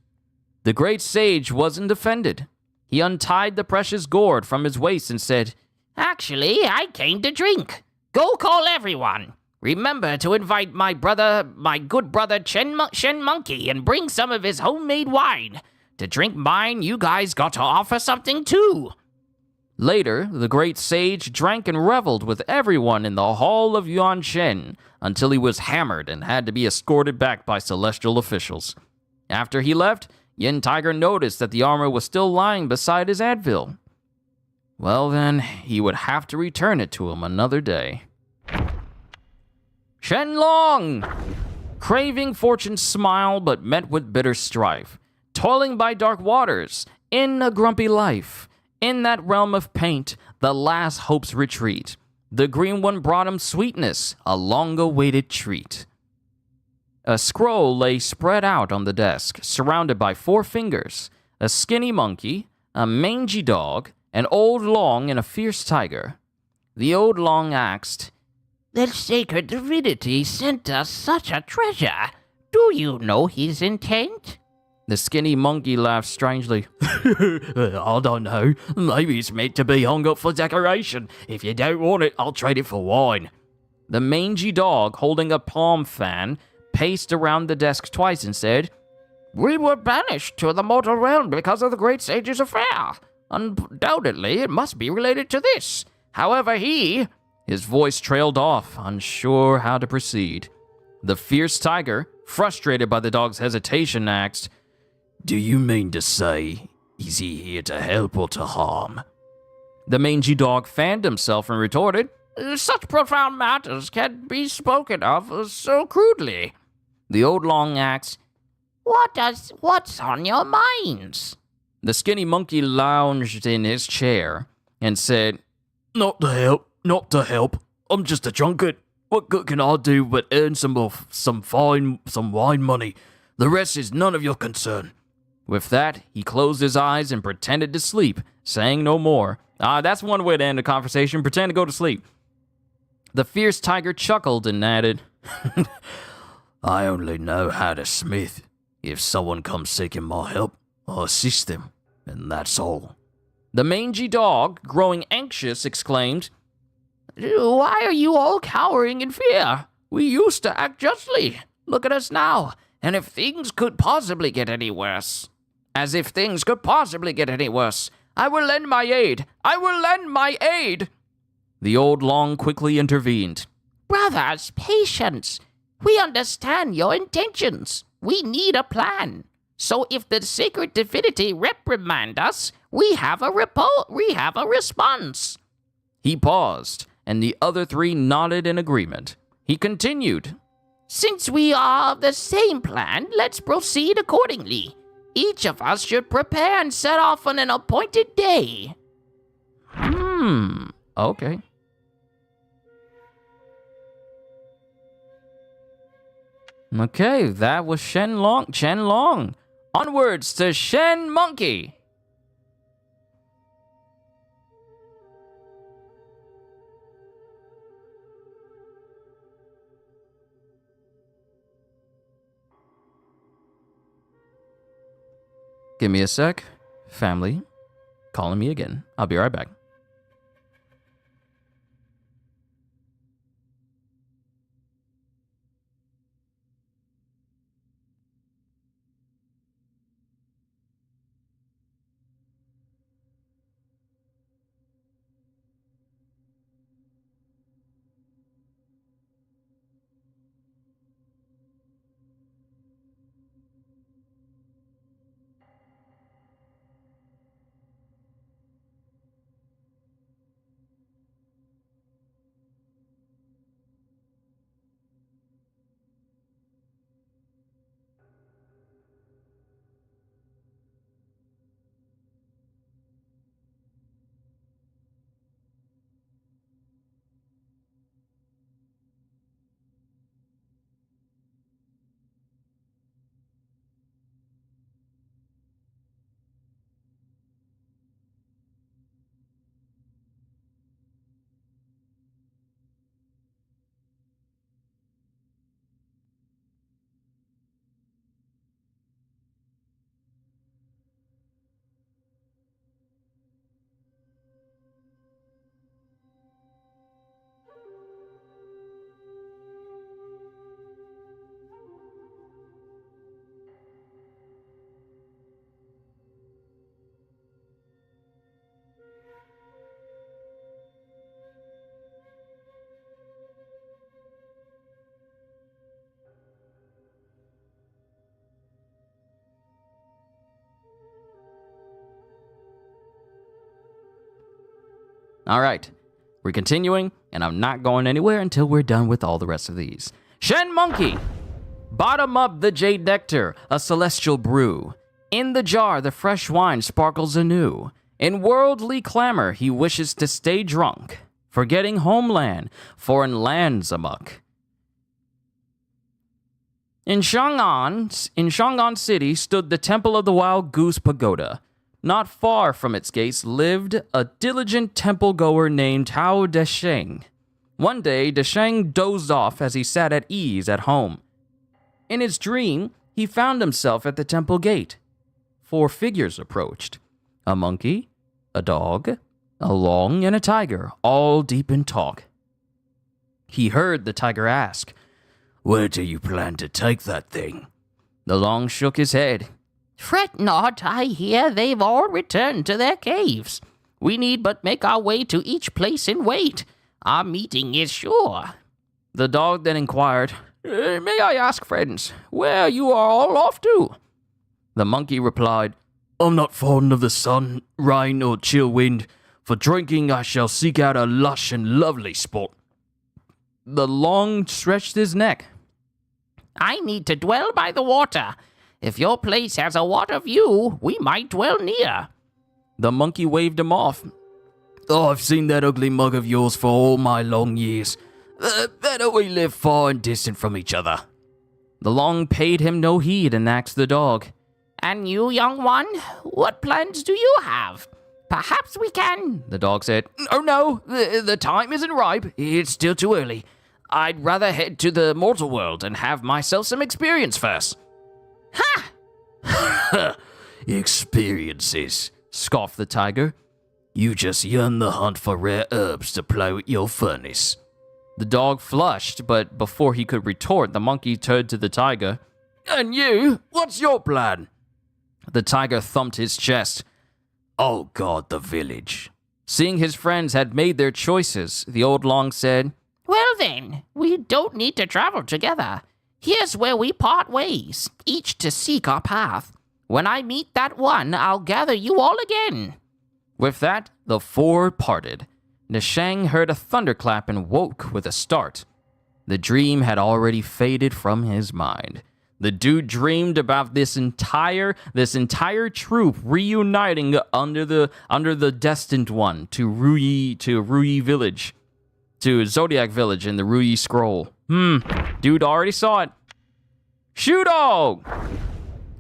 The great sage wasn't offended. He untied the precious gourd from his waist and said, Actually, I came to drink. Go call everyone. Remember to invite my good brother Shen Monkey, and bring some of his homemade wine. To drink mine, you guys got to offer something too. Later, the great sage drank and reveled with everyone in the hall of Yuan Shen until he was hammered and had to be escorted back by celestial officials. After he left, Yin Tiger noticed that the armor was still lying beside his anvil. Well then, he would have to return it to him another day. Chen Loong! Craving fortune's smile, but met with bitter strife. Toiling by dark waters, in a grumpy life. In that realm of paint, the last hope's retreat. The green one brought him sweetness, a long-awaited treat. A scroll lay spread out on the desk, surrounded by 4 fingers. A skinny monkey, a mangy dog, an old long, and a fierce tiger. The old long asked, The sacred divinity sent us such a treasure. Do you know his intent? The skinny monkey laughed strangely. I don't know. Maybe it's meant to be hung up for decoration. If you don't want it, I'll trade it for wine. The mangy dog, holding a palm fan, paced around the desk twice and said, We were banished to the mortal realm because of the great sage's affair. Undoubtedly, it must be related to this. However, His voice trailed off, unsure how to proceed. The fierce tiger, frustrated by the dog's hesitation, asked, Do you mean to say, is he here to help or to harm? The mangy dog fanned himself and retorted, Such profound matters can't be spoken of so crudely. The old long asked, What's on your minds? The skinny monkey lounged in his chair and said, Not to help. I'm just a drunkard. What good can I do but earn some wine money? The rest is none of your concern. With that, he closed his eyes and pretended to sleep, saying no more. That's one way to end a conversation, pretend to go to sleep. The fierce tiger chuckled and added, I only know how to smith. If someone comes seeking my help, I'll assist them, and that's all. The mangy dog, growing anxious, exclaimed, Why are you all cowering in fear? We used to act justly. Look at us now, and if things could possibly get any worse. As if things could possibly get any worse. I will lend my aid. The old long quickly intervened. Brothers, patience. We understand your intentions. We need a plan. So if the sacred divinity reprimand us, we have a response. He paused, and the other 3 nodded in agreement. He continued, Since we are of the same plan, let's proceed accordingly. Each of us should prepare and set off on an appointed day. Okay. Okay, that was Chen Loong. Onwards to Shen Monkey. Give me a sec. Family. Calling me again. I'll be right back. All right, we're continuing, and I'm not going anywhere until we're done with all the rest of these. Shen Monkey! Bottom up the jade nectar, a celestial brew. In the jar, the fresh wine sparkles anew. In worldly clamor, he wishes to stay drunk, forgetting homeland, foreign lands amuck. In Shangan City stood the Temple of the Wild Goose Pagoda. Not far from its gates lived a diligent temple-goer named Tao Desheng. One day, Desheng dozed off as he sat at ease at home. In his dream, he found himself at the temple gate. 4 figures approached. A monkey, a dog, a long, and a tiger, all deep in talk. He heard the tiger ask, Where do you plan to take that thing? The long shook his head. Fret not, I hear they've all returned to their caves. We need but make our way to each place and wait. Our meeting is sure. The dog then inquired, May I ask, friends, where you are all off to? The monkey replied, I'm not fond of the sun, rain, or chill wind. For drinking, I shall seek out a lush and lovely spot. The long stretched his neck. I need to dwell by the water. If your place has a water view, we might dwell near. The monkey waved him off. Oh, I've seen that ugly mug of yours for all my long years. Better we live far and distant from each other. The long paid him no heed and asked the dog, And you, young one, what plans do you have? Perhaps we can... The dog said, Oh no, the time isn't ripe. It's still too early. I'd rather head to the mortal world and have myself some experience first. Ha! Experiences, scoffed the tiger. You just yearn the hunt for rare herbs to play with your furnace. The dog flushed, but before he could retort, the monkey turned to the tiger. And you? What's your plan? The tiger thumped his chest. I'll guard the village. Seeing his friends had made their choices, the old long said, Well then, we don't need to travel together. Here's where we part ways, each to seek our path. When I meet that one, I'll gather you all again. With that, the 4 parted. Desheng heard a thunderclap and woke with a start. The dream had already faded from his mind. The dude dreamed about this entire troop reuniting under the destined one to Ruyi village, to Zodiac village in the Ruyi scroll. Dude already saw it. Shoot-dog!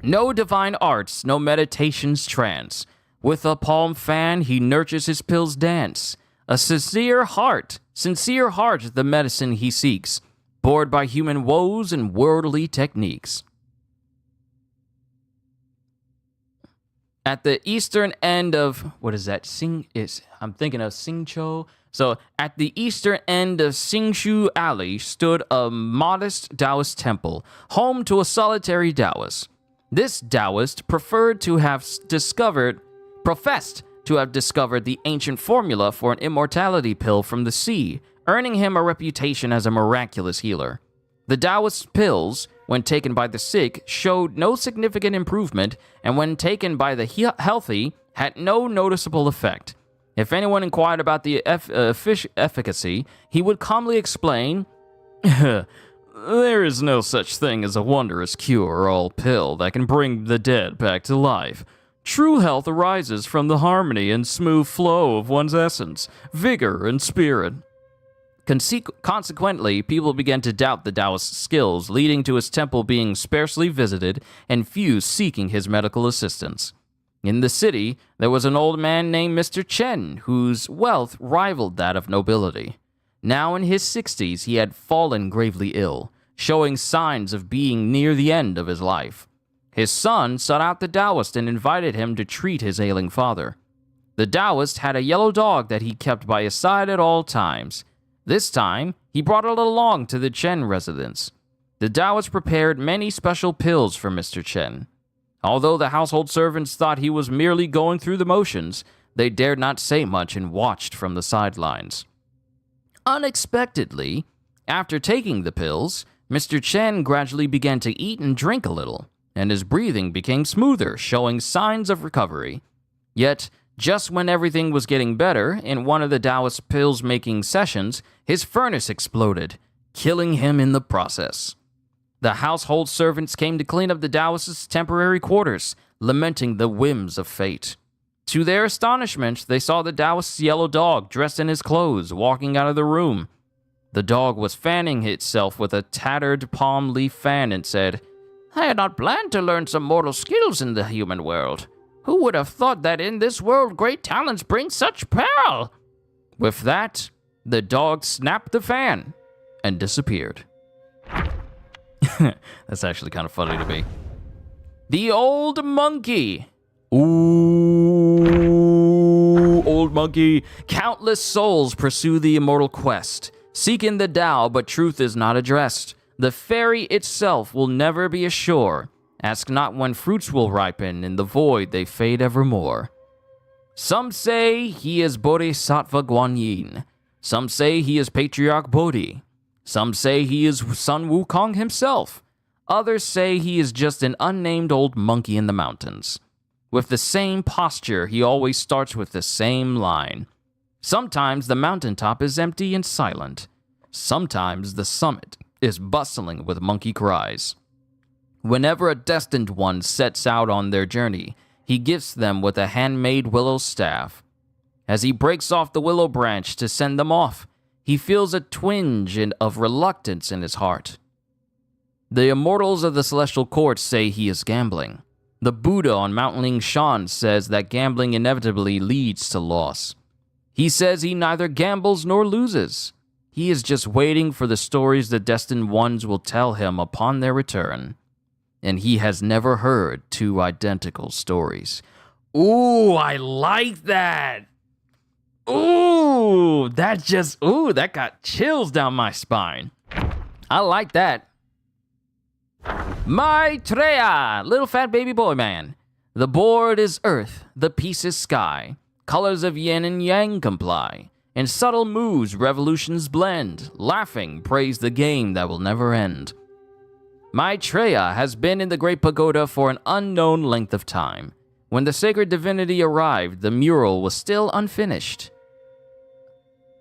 No divine arts, no meditation's trance. With a palm fan, he nurtures his pills dance. A sincere heart, the medicine he seeks, bored by human woes and worldly techniques. At the eastern end of, I'm thinking of Xingqiu. So, at the eastern end of Xingshu Alley stood a modest Taoist temple, home to a solitary Taoist. This Taoist professed to have discovered the ancient formula for an immortality pill from the sea, earning him a reputation as a miraculous healer. The Taoist pills, when taken by the sick, showed no significant improvement, and when taken by the healthy, had no noticeable effect. If anyone inquired about the efficacy, he would calmly explain, There is no such thing as a wondrous cure-all pill that can bring the dead back to life. True health arises from the harmony and smooth flow of one's essence, vigor, and spirit. Consequently, people began to doubt the Taoist's skills, leading to his temple being sparsely visited and few seeking his medical assistance. In the city, there was an old man named Mr. Chen, whose wealth rivaled that of nobility. Now in his 60s, he had fallen gravely ill, showing signs of being near the end of his life. His son sought out the Taoist and invited him to treat his ailing father. The Taoist had a yellow dog that he kept by his side at all times. This time, he brought it along to the Chen residence. The Taoist prepared many special pills for Mr. Chen. Although the household servants thought he was merely going through the motions, they dared not say much and watched from the sidelines. Unexpectedly, after taking the pills, Mr. Chen gradually began to eat and drink a little, and his breathing became smoother, showing signs of recovery. Yet, Just when everything was getting better, in one of the Taoist's pills-making sessions, his furnace exploded, killing him in the process. The household servants came to clean up the Taoist's temporary quarters, lamenting the whims of fate. To their astonishment, they saw the Taoist's yellow dog dressed in his clothes, walking out of the room. The dog was fanning itself with a tattered palm leaf fan and said, I had not planned to learn some mortal skills in the human world. Who would have thought that in this world great talents bring such peril? With that, the dog snapped the fan and disappeared. That's actually kind of funny to me. The Old Monkey. Ooh, Old Monkey. Countless souls pursue the immortal quest, seeking the Tao, but truth is not addressed. The fairy itself will never be ashore. Ask not when fruits will ripen, in the void they fade evermore. Some say he is Bodhisattva Guanyin. Some say he is Patriarch Bodhi. Some say he is Sun Wukong himself. Others say he is just an unnamed old monkey in the mountains. With the same posture, he always starts with the same line. Sometimes the mountaintop is empty and silent. Sometimes the summit is bustling with monkey cries. Whenever a destined one sets out on their journey, he gifts them with a handmade willow staff. As he breaks off the willow branch to send them off, he feels a twinge of reluctance in his heart. The immortals of the celestial court say he is gambling. The Buddha on Mount Lingshan says that gambling inevitably leads to loss. He says he neither gambles nor loses. He is just waiting for the stories the destined ones will tell him upon their return. And he has never heard two identical stories. Ooh, I like that. Ooh, that got chills down my spine. I like that. Maitreya, little fat baby boy man. The board is earth, the piece is sky. Colors of yin and yang comply. In subtle moves, revolutions blend. Laughing, praise the game that will never end. Maitreya has been in the Great Pagoda for an unknown length of time. When the sacred divinity arrived, the mural was still unfinished.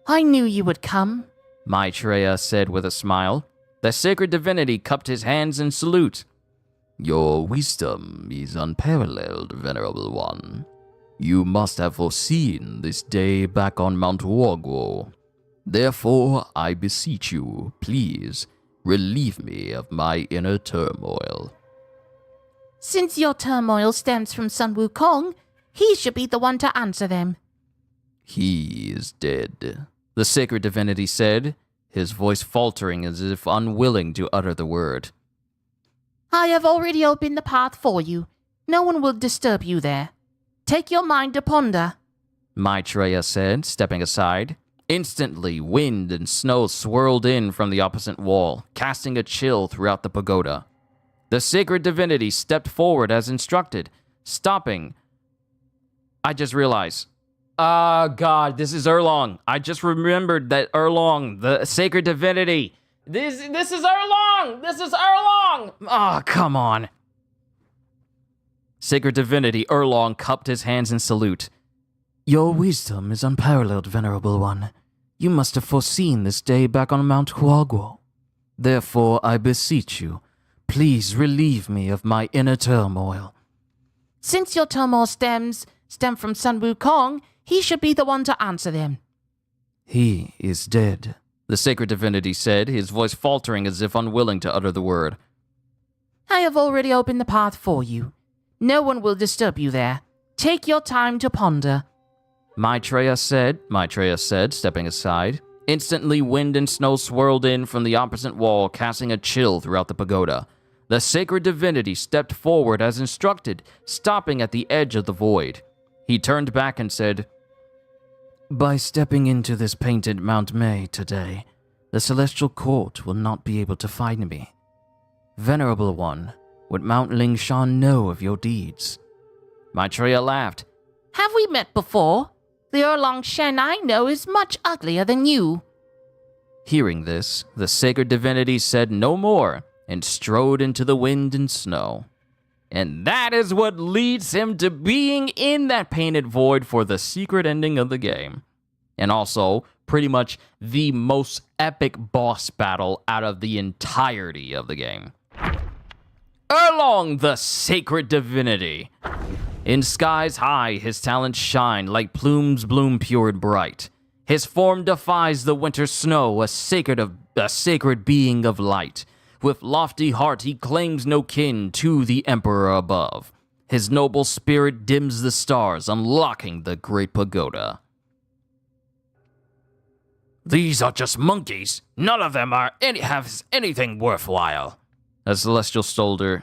I knew you would come, Maitreya said with a smile. The sacred divinity cupped his hands in salute. Your wisdom is unparalleled, Venerable One. You must have foreseen this day back on Mount Huaguo. Therefore, I beseech you, please, relieve me of my inner turmoil. Since your turmoil stems from Sun Wukong, he should be the one to answer them. He is dead, the sacred divinity said, his voice faltering as if unwilling to utter the word. I have already opened the path for you. No one will disturb you there. Take your mind to ponder, Maitreya said, stepping aside. Instantly, wind and snow swirled in from the opposite wall, casting a chill throughout the pagoda. The sacred divinity stepped forward as instructed, stopping. I just realized. God, this is Erlang. I just remembered that Erlang, the sacred divinity. This is Erlang! This is Erlang! Oh, come on. Sacred divinity Erlang cupped his hands in salute. Your wisdom is unparalleled, Venerable One. You must have foreseen this day back on Mount Huaguo. Therefore, I beseech you, please relieve me of my inner turmoil. Since your turmoil stem from Sun Wukong, he should be the one to answer them. He is dead, the sacred divinity said, his voice faltering as if unwilling to utter the word. I have already opened the path for you. No one will disturb you there. Take your time to ponder. Maitreya said, stepping aside. Instantly, wind and snow swirled in from the opposite wall, casting a chill throughout the pagoda. The sacred divinity stepped forward as instructed, stopping at the edge of the void. He turned back and said, By stepping into this painted Mount Mei today, the celestial court will not be able to find me. Venerable One, would Mount Lingshan know of your deeds? Maitreya laughed. Have we met before? The Erlang Shen I know is much uglier than you. Hearing this, the sacred divinity said no more and strode into the wind and snow. And that is what leads him to being in that painted void for the secret ending of the game. And also, pretty much the most epic boss battle out of the entirety of the game. Erlang, the sacred divinity. In skies high, his talents shine like plumes bloom pure and bright. His form defies the winter snow, a sacred being of light. With lofty heart, he claims no kin to the emperor above. His noble spirit dims the stars, unlocking the great pagoda. These are just monkeys. None of them have anything worthwhile. A celestial soldier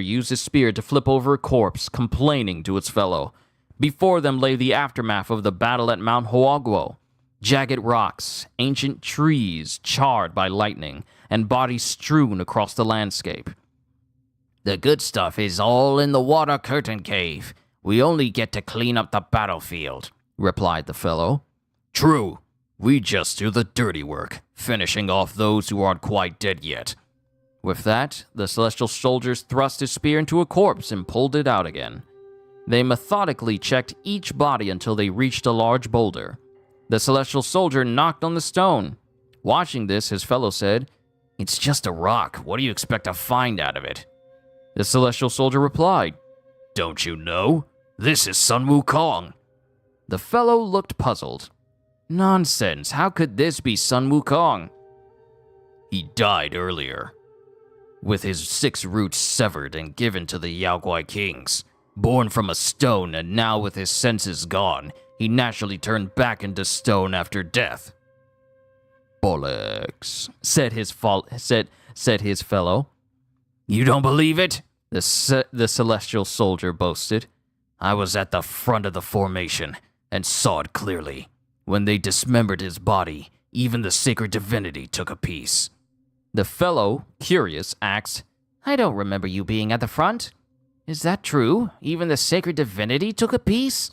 used his spear to flip over a corpse, complaining to its fellow. Before them lay the aftermath of the battle at Mount Huaguo. Jagged rocks, ancient trees charred by lightning, and bodies strewn across the landscape. The good stuff is all in the water curtain cave. We only get to clean up the battlefield, replied the fellow. True. We just do the dirty work, finishing off those who aren't quite dead yet. With that, the celestial soldiers thrust his spear into a corpse and pulled it out again. They methodically checked each body until they reached a large boulder. The celestial soldier knocked on the stone. Watching this, his fellow said, "It's just a rock. What do you expect to find out of it?" The celestial soldier replied, "Don't you know? This is Sun Wukong." The fellow looked puzzled. Nonsense, how could this be Sun Wukong? "He died earlier, with his 6 roots severed and given to the Yaoguai kings. Born from a stone and now with his senses gone, he naturally turned back into stone after death." "Bollocks," said his fellow. "You don't believe it?" The celestial soldier boasted. "I was at the front of the formation and saw it clearly. When they dismembered his body, even the sacred divinity took a piece." The fellow, curious, asked, "I don't remember you being at the front. Is that true? Even the sacred divinity took a piece?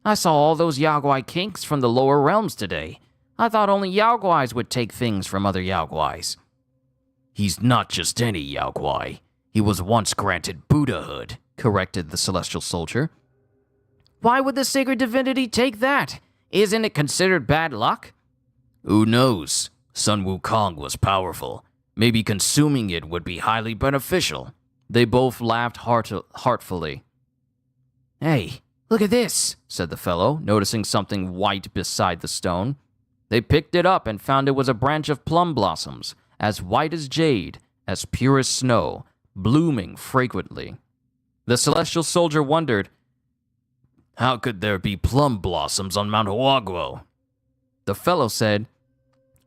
I saw all those Yaoguai kings from the lower realms today. I thought only Yaoguais would take things from other Yaoguais." "He's not just any Yaoguai. He was once granted Buddhahood," corrected the celestial soldier. "Why would the sacred divinity take that? Isn't it considered bad luck?" "Who knows? Sun Wukong was powerful. Maybe consuming it would be highly beneficial." They both laughed heartfully. "Hey, look at this," said the fellow, noticing something white beside the stone. They picked it up and found it was a branch of plum blossoms, as white as jade, as pure as snow, blooming fragrantly. The celestial soldier wondered, "How could there be plum blossoms on Mount Huaguo?" The fellow said,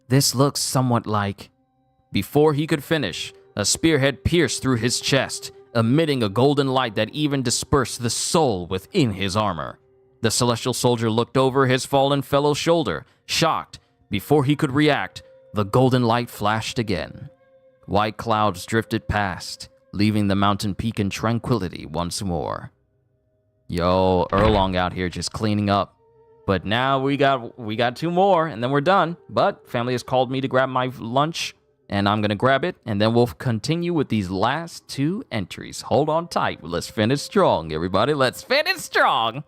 "This looks somewhat like..." Before he could finish, a spearhead pierced through his chest, emitting a golden light that even dispersed the soul within his armor. The celestial soldier looked over his fallen fellow's shoulder, shocked. Before he could react, the golden light flashed again. White clouds drifted past, leaving the mountain peak in tranquility once more. Yo, Erlang out here just cleaning up. But now we got 2 more, and then we're done. But family has called me to grab my lunch, and I'm gonna grab it, and then we'll continue with these last 2 entries. Hold on tight. Let's finish strong, everybody. Let's finish strong.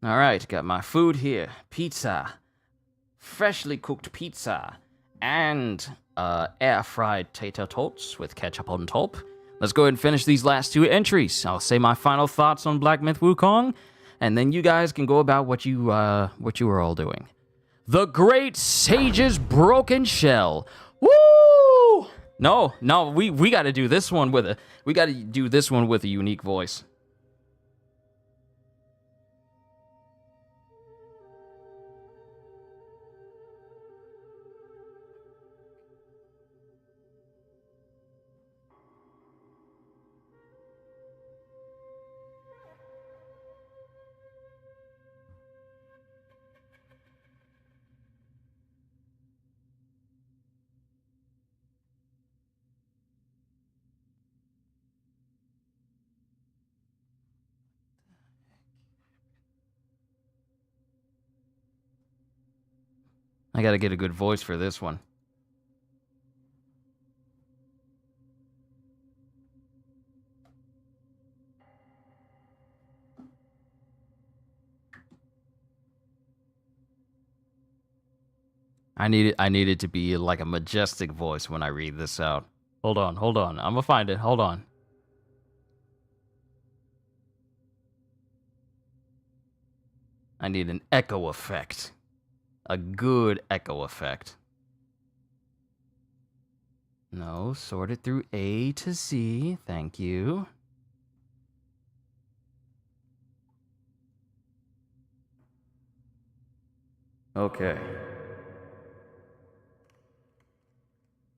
All right, got my food here. Pizza. Freshly cooked pizza. And air-fried tater tots with ketchup on top. Let's go ahead and finish these last 2 entries. I'll say my final thoughts on Black Myth Wukong, and then you guys can go about what you were all doing. The Great Sage's Broken Shell. Woo! No, we got to do this one with a unique voice. I gotta get a good voice for this one. I need it to be like a majestic voice when I read this out. Hold on. I'm gonna find it. Hold on. I need an echo effect. A good echo effect. No, sort it through A to Z. Thank you. Okay.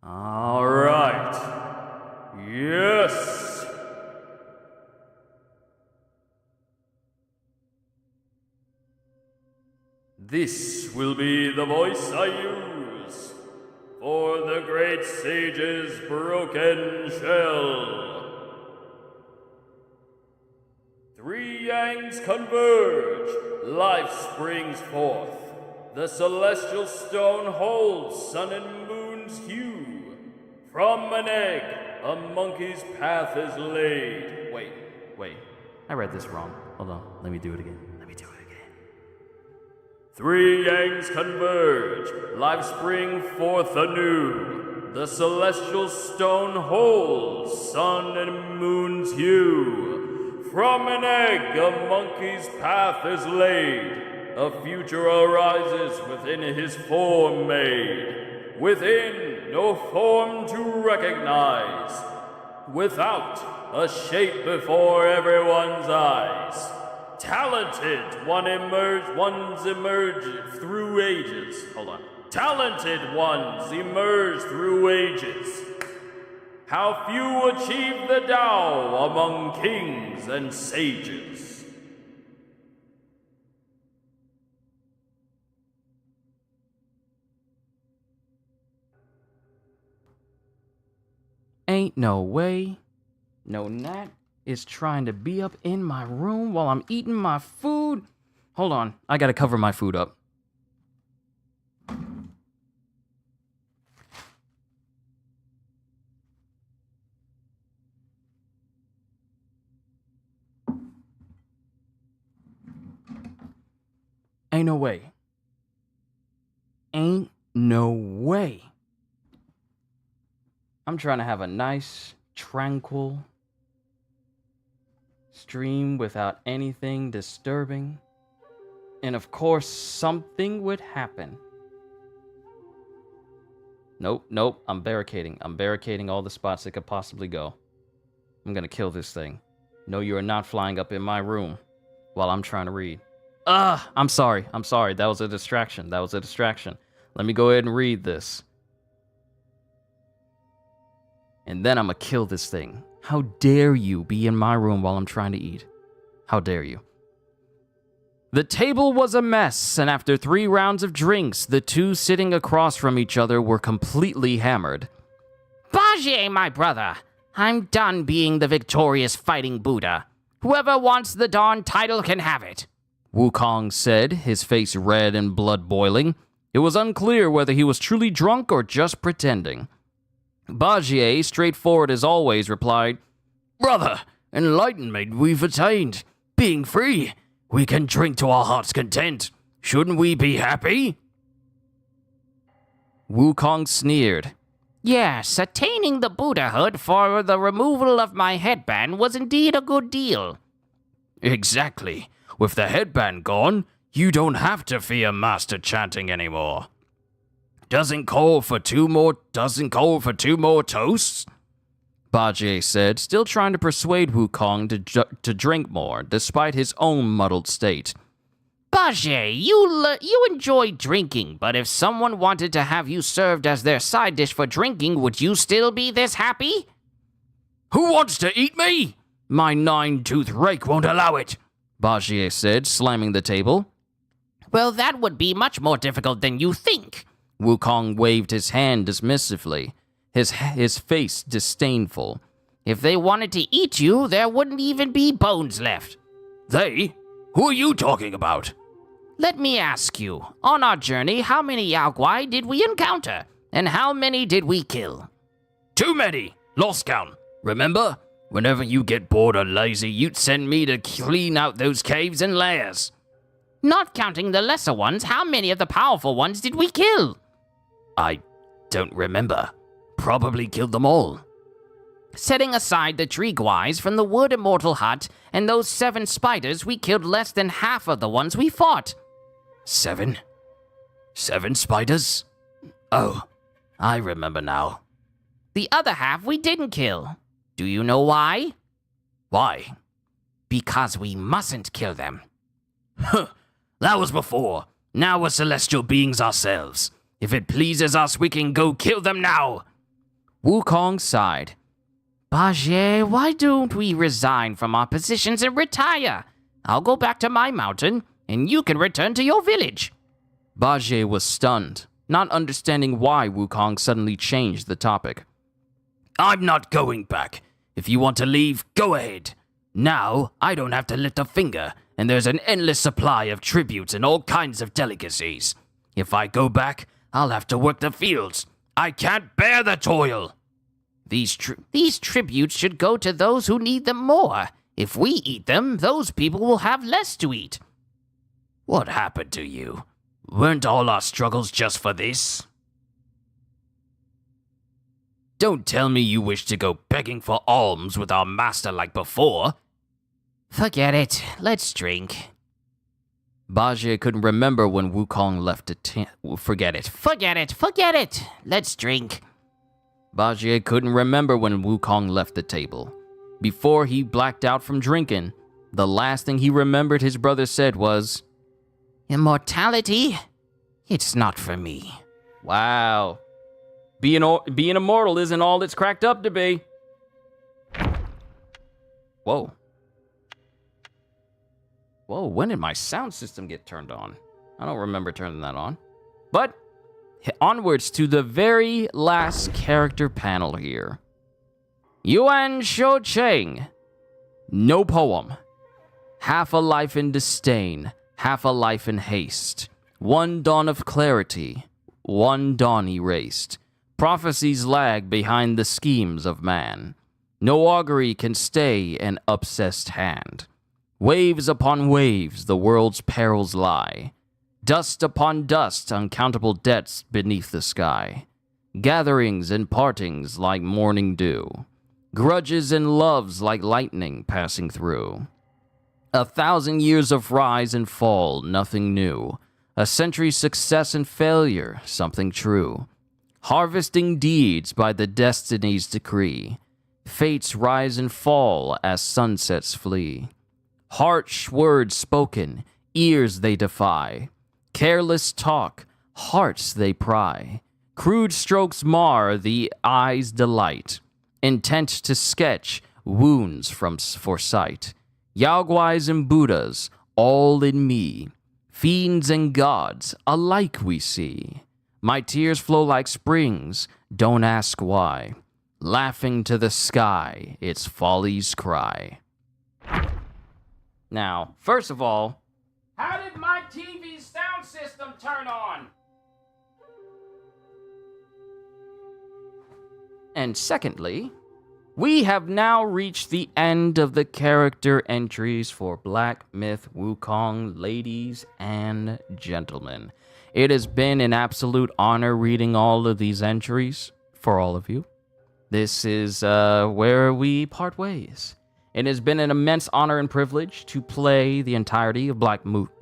All right. Yes. This will be the voice I use for the Great Sage's broken shell. 3 yangs converge, life springs forth. The celestial stone holds sun and moon's hue. From an egg, a monkey's path is laid. Wait. I read this wrong. Hold on. Let me do it again. 3 yangs converge, life spring forth anew. The celestial stone holds sun and moon's hue. From an egg, a monkey's path is laid. A future arises within his form made. Within, no form to recognize. Without, a shape before everyone's eyes. Talented ones emerge through ages. Hold on. Talented ones emerge through ages. How few achieve the Tao among kings and sages. Ain't no way. No Nat is trying to be up in my room while I'm eating my food. Hold on, I gotta cover my food up. Ain't no way. Ain't no way. I'm trying to have a nice, tranquil stream without anything disturbing. And of course, something would happen. Nope, I'm barricading. I'm barricading all the spots that could possibly go. I'm gonna kill this thing. No, you are not flying up in my room while I'm trying to read. I'm sorry. That was a distraction. Let me go ahead and read this. And then I'm gonna kill this thing. How dare you be in my room while I'm trying to eat? How dare you? The table was a mess, and after 3 rounds of drinks, the 2 sitting across from each other were completely hammered. Bajie, my brother, I'm done being the victorious fighting Buddha. Whoever wants the darn title can have it. Wukong said, his face red and blood boiling. It was unclear whether he was truly drunk or just pretending. Bajie, straightforward as always, replied, Brother, enlightenment we've attained. Being free. We can drink to our heart's content. Shouldn't we be happy? Wukong sneered. Yes, attaining the Buddhahood for the removal of my headband was indeed a good deal. Exactly. With the headband gone, you don't have to fear master chanting anymore. Doesn't call for two more toasts? Bajie said, still trying to persuade Wukong to drink more, despite his own muddled state. Bajie, you enjoy drinking, but if someone wanted to have you served as their side dish for drinking, would you still be this happy? Who wants to eat me? My 9-tooth rake won't allow it, Bajie said, slamming the table. Well, that would be much more difficult than you think. Wukong waved his hand dismissively, his face disdainful. If they wanted to eat you, there wouldn't even be bones left. They? Who are you talking about? Let me ask you, on our journey, how many Yao Guai did we encounter? And how many did we kill? Too many. Lost count. Remember? Whenever you get bored or lazy, you'd send me to clean out those caves and lairs. Not counting the lesser ones, how many of the powerful ones did we kill? I don't remember. Probably killed them all. Setting aside the tree guais from the wood Immortal hut and those 7 spiders, we killed less than half of the ones we fought. 7? 7 spiders? Oh, I remember now. The other half we didn't kill. Do you know why? Why? Because we mustn't kill them. Huh, that was before. Now we're celestial beings ourselves. If it pleases us, we can go kill them now. Wukong sighed. Bajie, why don't we resign from our positions and retire? I'll go back to my mountain, and you can return to your village. Bajie was stunned, not understanding why Wukong suddenly changed the topic. I'm not going back. If you want to leave, go ahead. Now, I don't have to lift a finger, and there's an endless supply of tributes and all kinds of delicacies. If I go back, I'll have to work the fields. I can't bear the toil. These tributes should go to those who need them more. If we eat them, those people will have less to eat. What happened to you? Weren't all our struggles just for this? Don't tell me you wish to go begging for alms with our master like before. Forget it. Let's drink. Bajie couldn't remember when Wukong left Forget it. Forget it. Let's drink. Bajie couldn't remember when Wukong left the table. Before he blacked out from drinking, the last thing he remembered his brother said was, Immortality? It's not for me. Wow. Being immortal isn't all it's cracked up to be. Whoa. Whoa, when did my sound system get turned on? I don't remember turning that on. But onwards to the very last character panel here. Yuan Shou Cheng. No poem. Half a life in disdain, half a life in haste. One dawn of clarity, one dawn erased. Prophecies lag behind the schemes of man. No augury can stay an obsessed hand. Waves upon waves the world's perils lie. Dust upon dust, uncountable debts beneath the sky. Gatherings and partings like morning dew. Grudges and loves like lightning passing through. 1,000 years of rise and fall, nothing new. A century's success and failure, something true. Harvesting deeds by the destiny's decree. Fates rise and fall as sunsets flee. Harsh words spoken, ears they defy. Careless talk, hearts they pry. Crude strokes mar the eye's delight. Intent to sketch wounds for sight. Yaoguais and Buddhas, all in me. Fiends and gods, alike we see. My tears flow like springs, don't ask why. Laughing to the sky, its follies cry. Now, first of all, How did my TV sound system turn on? and secondly, we have now reached the end of the character entries for Black Myth Wukong, ladies and gentlemen. It has been an absolute honor reading all of these entries for all of you. This is where we part ways. It has been an immense honor and privilege to play the entirety of Black Myth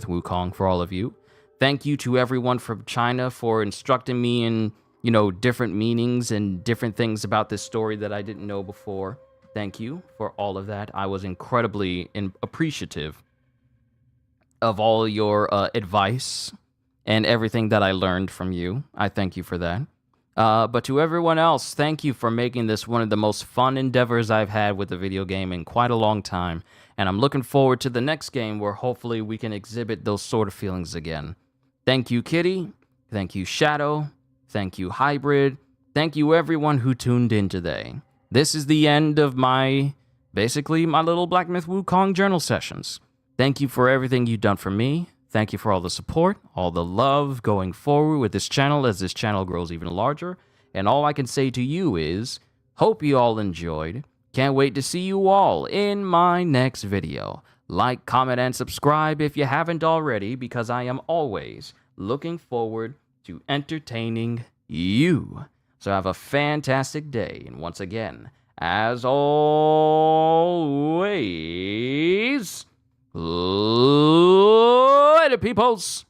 Wukong for all of you. Thank you to everyone from China for instructing me in, different meanings and different things about this story that I didn't know before. Thank you for all of that. I was incredibly appreciative of all your advice and everything that I learned from you. I thank you for that. But to everyone else, thank you for making this one of the most fun endeavors I've had with the video game in quite a long time. And I'm looking forward to the next game where hopefully we can exhibit those sort of feelings again. Thank you, Kitty. Thank you, Shadow. Thank you, Hybrid. Thank you, everyone who tuned in today. This is the end of my little Black Myth Wukong journal sessions. Thank you for everything you've done for me. Thank you for all the support, all the love going forward with this channel as this channel grows even larger. And all I can say to you is, hope you all enjoyed. Can't wait to see you all in my next video. Like, comment, and subscribe if you haven't already, because I am always looking forward to entertaining you. So have a fantastic day. And once again, as always, later, peoples.